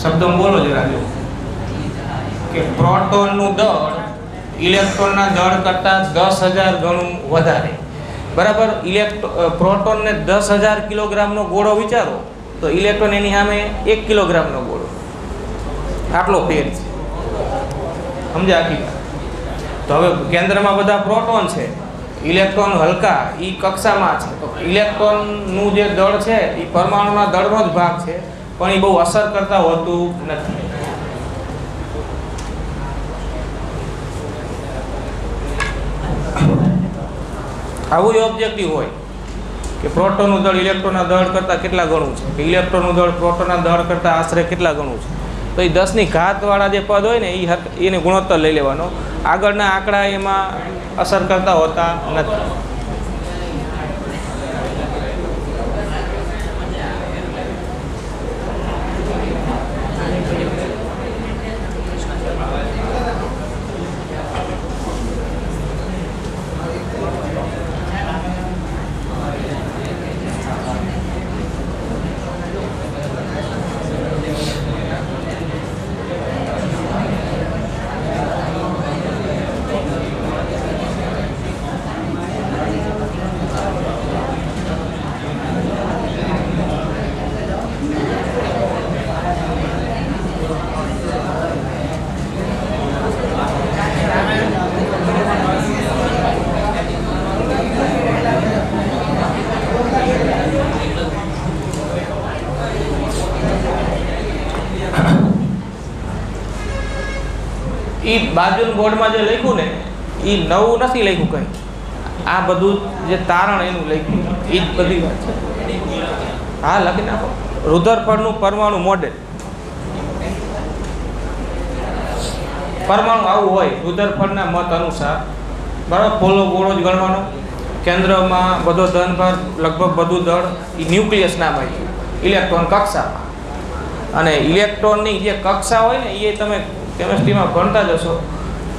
શબ્દો બોલો જરા. જો કે પ્રોટોનનું દળ ઇલેક્ટ્રોનના દળ કરતાં 10,000 ગણું વધારે. બરાબર. પ્રોટોનને 10,000 કિલોગ્રામનો ગોળો વિચારો તો ઇલેક્ટ્રોન એની સામે 1 કિલોગ્રામનો ગોળો. આટલો ફેર છે. સમજ્યા આખી વાત? તો હવે કેન્દ્રમાં બધા પ્રોટોન છે, ઇલેક્ટ્રોન હલકા એ કક્ષામાં છે. તો ઇલેક્ટ્રોનનું જે દળ છે એ પરમાણુના દળનો જ ભાગ છે, પણ એ બહુ અસર કરતા હોતું નથી. આવું ઓબ્જેક્ટિવ હોય કે પ્રોટોનનું દળ ઇલેક્ટ્રોનના દળ કરતાં કેટલા ગણું છે, કે ઇલેક્ટ્રોનનું દળ પ્રોટોનના દળ કરતાં આશરે કેટલા ગણું છે. તો એ 10 ની ઘાત વાળા જે પદ હોય ને એને ગુણોત્તર લઈ લેવાનો. આગળના આંકડા એમાં અસર કરતા હોતા નથી. એ બાજુના બોર્ડમાં જે લખ્યું ને એ નવું નથી લખ્યું કંઈ. આ બધું જે તારણ એનું લખ્યું એ જ બધી વાત છે. હા, લખી નાખો. રુધરફોર્ડનું પરમાણુ મોડેલ. પરમાણુ આવું હોય રુધરફોર્ડના મત અનુસાર. બરાબર. પોલો ગોળો જ ગણવાનો, કેન્દ્રમાં બધો ધનભાર, લગભગ બધું દળ એ ન્યુક્લિયસ નામ આવ્યું, ઇલેક્ટ્રોન કક્ષામાં. અને ઇલેક્ટ્રોનની જે કક્ષા હોય ને એ તમે કેમિસ્ટ્રીમાં ભણતા જશો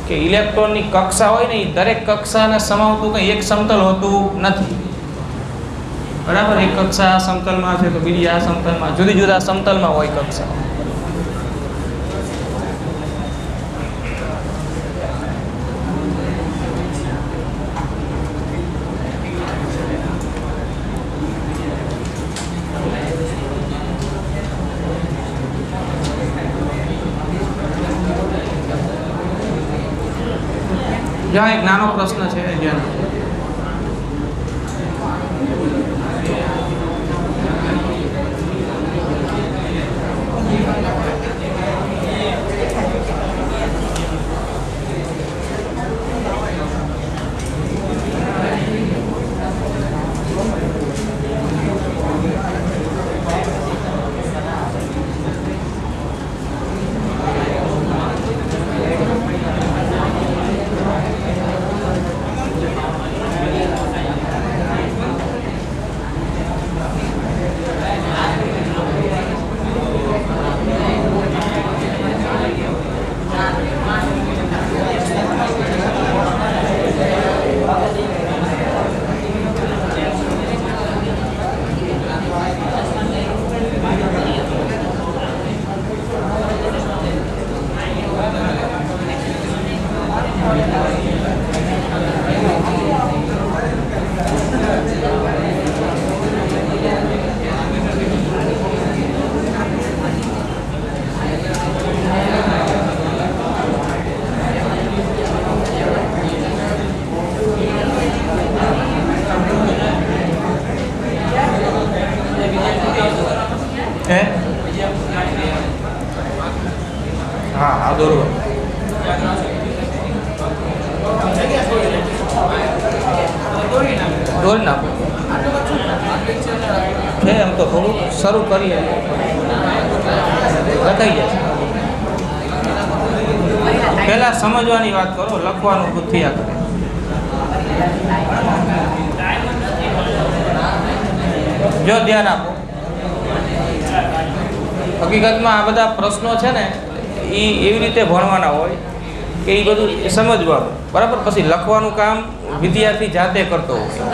કે ઇલેક્ટ્રોનની કક્ષા હોય ને એ દરેક કક્ષાને સમાવતું કંઈ એક સમતલ હોતું નથી, બરાબર. એક કક્ષા આ સમતલમાં છે તો બીજી આ સમતલમાં, જુદી જુદા સમતલમાં હોય કક્ષા. જ્યાં એક નાનો પ્રશ્ન છે જ્યાં હા દોરો દોરી નાખો છે એમ તો થોડું શરૂ કરીએ લખાઈ જશે. પહેલા સમજવાની વાત કરો, લખવાનું ખુદ થયા કરે. જો ધ્યાન આપો, હકીકતમાં આ બધા પ્રશ્નો છે ને એ એવી રીતે ભણવાના હોય કે એ બધું સમજવાનું, બરાબર. પછી લખવાનું કામ વિદ્યાર્થી જાતે કરતો હોય.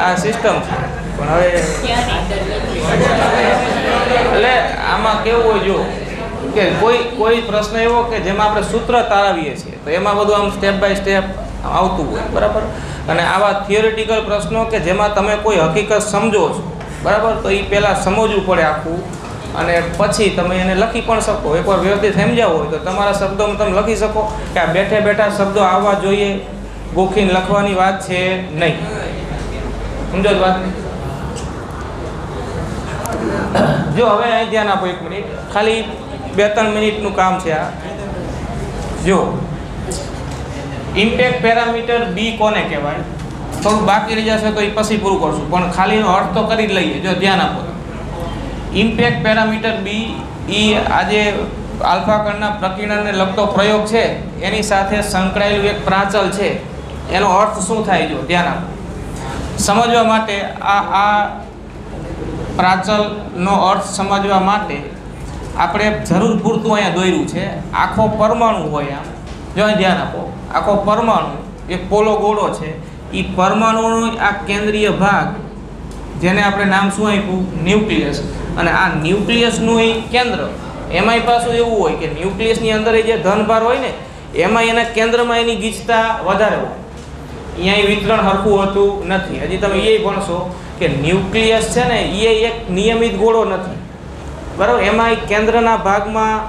આ સિસ્ટમ છે. પણ હવે એટલે આમાં કેવું હોય જો કે કોઈ પ્રશ્ન એવો કે જેમાં આપણે સૂત્ર તારવીએ છીએ તો એમાં બધું આમ સ્ટેપ બાય સ્ટેપ આવતું હોય, બરાબર. અને આવા થિયોરિટિકલ પ્રશ્નો કે જેમાં તમે કોઈ હકીકત સમજો છો, બરાબર, તો એ પહેલાં સમજવું પડે આખું, અને પછી તમે એને લખી પણ શકો. એકવાર વ્યવસ્થિત સમજાવો હોય તો તમારા શબ્દોમાં તમે લખી શકો કે આ બેઠે બેઠા શબ્દો આવવા જોઈએ, ગોખીને લખવાની વાત છે નહીં. સમજો વાત. જો હવે અહીં ધ્યાન આપો, 1 મિનિટ, ખાલી 2-3 મિનિટનું કામ છે આ. જો ઇમ્પેક્ટ પેરામીટર બી કોને કહેવાય? થોડું બાકી રહી જશે તો એ પછી પૂરું કરશું, પણ ખાલી એનો અર્થ તો કરી જ લઈએ. જો ધ્યાન આપો, ઇમ્પેક્ટ પેરામીટર બી એ આજે આલ્ફા કણના પ્રકીર્ણનને લગતો પ્રયોગ છે એની સાથે સંકળાયેલું એક પ્રાચલ છે. એનો અર્થ શું થાય જો ધ્યાન આપો. સમજવા માટે આ પ્રાચલનો અર્થ સમજવા માટે આપણે જરૂર પૂરતું અહીંયા દોર્યું છે. આખો પરમાણુ હોય આમ, જો અહીં ધ્યાન આપો, આખો પરમાણુ એક પોલો ગોળો છે. એ પરમાણુનો આ કેન્દ્રીય ભાગ જેને આપણે નામ શું આપ્યું? ન્યુક્લિયસ. અને આ ન્યુક્લિયસનું એ કેન્દ્ર, એમાંય પાછું એવું હોય કે ન્યુક્લિયસની અંદર જે ધનભાર હોય ને એમાં એના કેન્દ્રમાં એની ગીચતા વધારે હોય. અહીંયા વિતરણ હરખું હોતું નથી. હજી તમે એ ભણશો કે ન્યુક્લિયસ છે ને એ એક નિયમિત ગોળો નથી, બરાબર. એમાં એ કેન્દ્રના ભાગમાં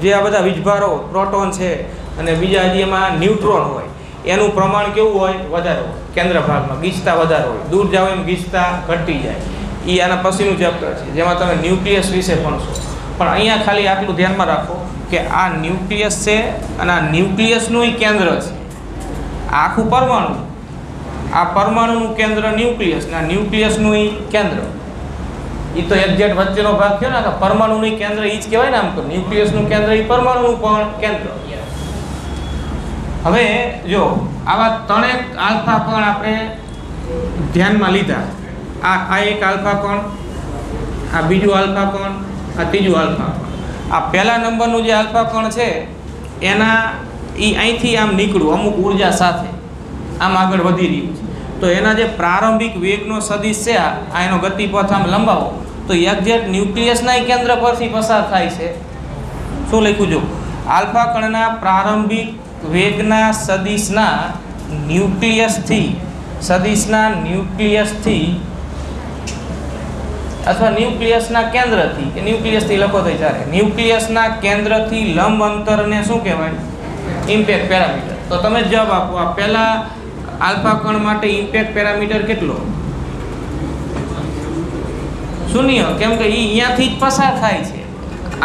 જે આ બધા વીજભારો પ્રોટોન છે અને બીજા હજી એમાં ન્યુટ્રોન હોય, એનું પ્રમાણ કેવું હોય? વધારે હોય. કેન્દ્ર ભાગમાં ગીચતા વધારે હોય, દૂર જાવ એમ ગીચતા ઘટી જાય. એ આના પછીનું ચેપ્ટર છે જેમાં તમે ન્યુક્લિયસ વિશે ભણશો. પણ અહીંયા ખાલી આટલું ધ્યાનમાં રાખો કે આ ન્યુક્લિયસ છે અને આ ન્યુક્લિયસનું કેન્દ્ર છે. આખું પરમાણુ, આ પરમાણુનું કેન્દ્ર ન્યુક્લિયસ, ને આ ન્યુક્લિયસનું કેન્દ્ર એ તો એક્ઝેક્ટ વચ્ચેનો ભાગ થયો ને. પરમાણુનું કેન્દ્ર એ જ કહેવાય ને આમ તો. ન્યુક્લિયસનું કેન્દ્ર એ પરમાણુનું પણ કેન્દ્ર. હવે જો આવા 3 આલ્ફા કણ આપણે ધ્યાનમાં લીધા. આ એક આલ્ફા કણ, આ બીજું આલ્ફા કણ, આ ત્રીજું આલ્ફા કણ. આ પહેલા નંબરનું જે આલ્ફા કણ છે એના અહીંથી આમ નીકળ્યું અમુક ઉર્જા સાથે આમ આગળ વધી રહ્યું છે, તો એના જે પ્રારંભિક વેગનો સદિશ છે આ એનો ગતિપથ આમ લંબાવો તો એક્ઝેક્ટ ન્યુક્લિયસના કેન્દ્ર પરથી પસાર થાય છે. શું લખ્યું જો આલ્ફા કણના પ્રારંભિક વેગના સદિશના ન્યુક્લિયસથી અથવા ન્યુક્લિયસના કેન્દ્રથી કે ન્યુક્લિયસથી લખો તો ચાલે, ન્યુક્લિયસના કેન્દ્રથી લંબ અંતરને શું કહેવાય? Impact parameter. તો તમે જવાબ આપો. આ પહેલા આલ્ફા કણ માટે ઇમ્પેક્ટ પેરામીટર કેટલો? 0, કેમ કે એ અહીંયાથી જ પસાર થાય છે.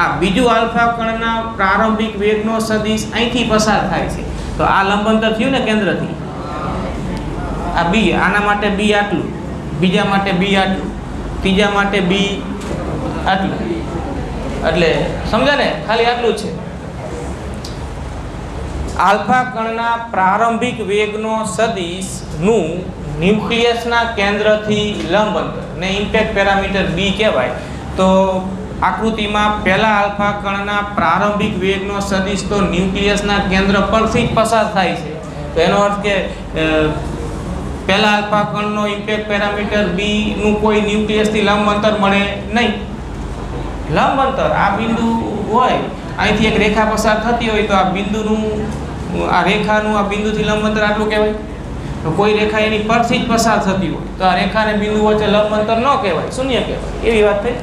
આ બીજું આલ્ફા કણના પ્રારંભિક વેગનો સદિશ અહીંથી પસાર થાય છે, તો આ લંબ અંતર થયું ને કેન્દ્રથી. આ બી, આના માટે બી આટલું, બીજા માટે બી આટલું, ત્રીજા માટે બી આટલું, એટલે સમજ્યા ને? ખાલી આટલું છે. આલ્ફા કણના પ્રારંભિક વેગનો સદિશનું ન્યુક્લિયસના કેન્દ્રથી લંબ અંતર ને ઇમ્પેક્ટ પેરામીટર બી કહેવાય. તો આકૃતિમાં પહેલા આલ્ફા કણના પ્રારંભિક વેગનો સદિશ તો ન્યુક્લિયસના કેન્દ્ર પરથી જ પસાર થાય છે, તો એનો અર્થ કે પહેલા આલ્ફા કણનો ઇમ્પેક્ટ પેરામીટર બી નું કોઈ ન્યુક્લિયસથી લંબ અંતર મળે નહીં. લંબ અંતર આ બિંદુ હોય, અહીંથી એક રેખા પસાર થતી હોય તો આ બિંદુનું, આ રેખાનું આ બિંદુથી લંબ અંતર આટલું કહેવાય. તો કોઈ રેખા એની પરથી જ પસાર થતી હોય તો આ રેખાને બિંદુ વચ્ચે લંબ અંતર ન કહેવાય, શૂન્ય કહેવાય. એવી વાત થઈ.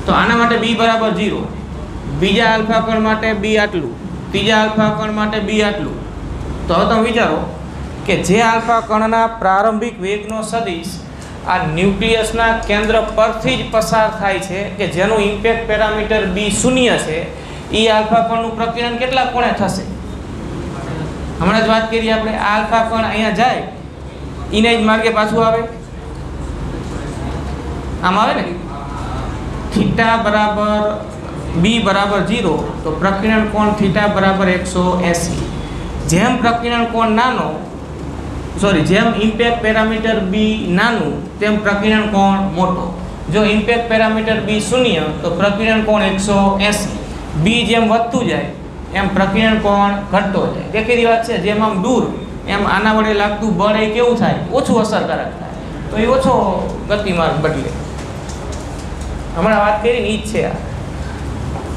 તો આના માટે બી બરાબર 0, બીજા આલ્ફા કણ માટે બી આટલું, ત્રીજા આલ્ફા કણ માટે બી આટલું. તો હવે તમે વિચારો કે જે આલ્ફા કણના પ્રારંભિક વેગનો સદિશ આ ન્યુક્લિયસના કેન્દ્ર પરથી જ પસાર થાય છે કે જેનું ઇમ્પેક્ટ પેરામીટર બી 0 છે, એ આલ્ફા કણનું પ્રકીર્ણન કેટલા કોણે થશે? હમણાં જ વાત કરી આપણે. આ આલ્ફા કણ અહીંયા જાય, એને જ માર્ગે પાછું આવે, આમ આવે ને. થીટા બરાબર બી બરાબર 0, તો પ્રકીર્ણન કોણ થીટા બરાબર 180. જેમ પ્રકીર્ણન કોણ નાનો, જેમ ઇમ્પેક્ટ પેરામીટર બી નાનું તેમ પ્રકીર્ણન કોણ મોટો. જો ઇમ્પેક્ટ પેરામીટર બી 0 તો પ્રકીર્ણન કોણ 180. બી જેમ વધતું જાય એમ પ્રકીર્ણન કોણ ઘટતો જાય. દેખીતી વાત છે. જેમ આમ દૂર એમ આના વડે લાગતું બળ એ કેવું થાય? ઓછું અસરકારક થાય, તો એ ઓછો ગતિમાર્ગ બદલે. હમણાં વાત કરીને ઈ જ છે.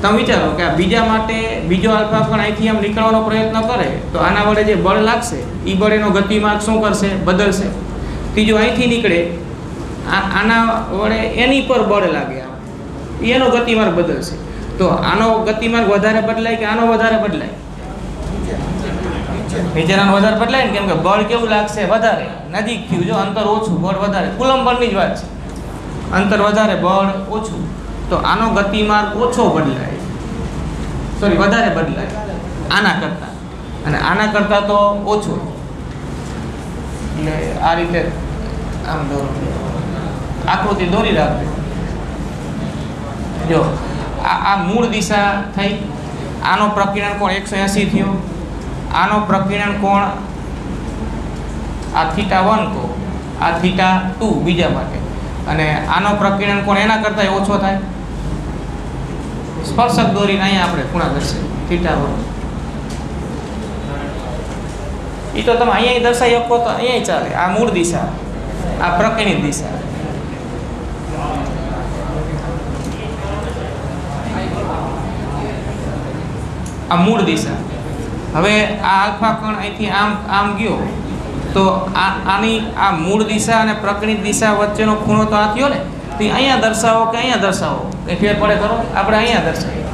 તમે વિચારો કે આ બીજા માટે બીજો આલ્ફા કણ અહીંથી આમ નીકળવાનો પ્રયત્ન કરે તો આના વડે જે બળ લાગશે એ બળ એનો ગતિમાર્ગ શું કરશે? બદલશે. ત્રીજો અહીંથી નીકળે, આના વડે એની પર બળ લાગે, એનો ગતિમાર્ગ બદલશે. તો આનો ગતિમાર્ગ વધારે બદલાય કે આનો વધારે બદલાય? નીચેનાનો વધારે બદલાય ને, કેમ કે બળ કેવું લાગશે? વધારે. નજીક થયું, જો અંતર ઓછું, બળ વધારે. કુલમ બળની જ વાત છે. અંતર વધારે, બળ ઓછું, તો આનો ગતિમાર્ગ ઓછો બદલાય, વધારે બદલાય આના કરતા, અને આના કરતા તો ઓછો. એટલે આ રીતે આમ આકૃતિ દોરી રાખજો. જો આ મૂળ દિશા થઈ, આનો પ્રકીર્ણન કોણ 180 થયો, આનો પ્રકીર્ણન કોણ આ θ1 કહો, આ θ2 બીજા માટે, અને આનો પ્રકીર્ણન કોણ એના કરતાં ઓછો થાય. સ્પર્શક દોરીને અહીંયા આપણે ખૂણા કરશે θ1. એ તો તમે અહીંયા દર્શાવી શકો તો અહીંયા ચાલે. આ મૂળ દિશા, આ પ્રકીર્ણિત દિશા. આ મૂળ દિશા. હવે આ આલ્ફા કણ અહીંથી આમ ગયો તો આની આ મૂળ દિશા અને પ્રકીર્ણિત દિશા વચ્ચેનો ખૂણો તો આ થયો ને, તો અહીંયા દર્શાવો કે અહીંયા દર્શાવો, કંઈ ફેર પડે ખરો? આપણે અહીંયા દર્શાવીએ.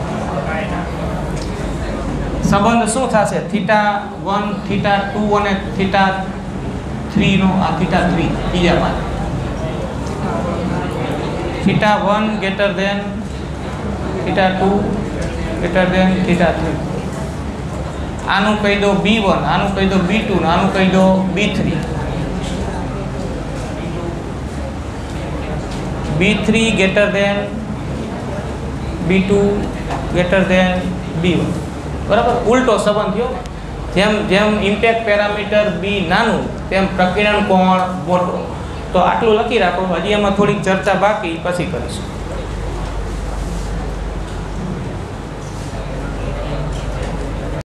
સંબંધ શું થશે? θ1, θ2 અને θ3 નો, આ θ3 બીજા માટે. θ1 greater than θ2 greater than θ3. આનું કહી દો B1, આનું કહી દો B2, આનું કહી દો B3. B3 greater than B2 greater than B1. બરાબર, ઉલટો સંબંધ થયો. જેમ જેમ ઇમ્પેક્ટ પેરામીટર બી નાનું તેમ પ્રકીર્ણન કોણ મોટો. તો આટલું લખી રાખો. હજી એમાં થોડીક ચર્ચા બાકી, પછી કરીશું.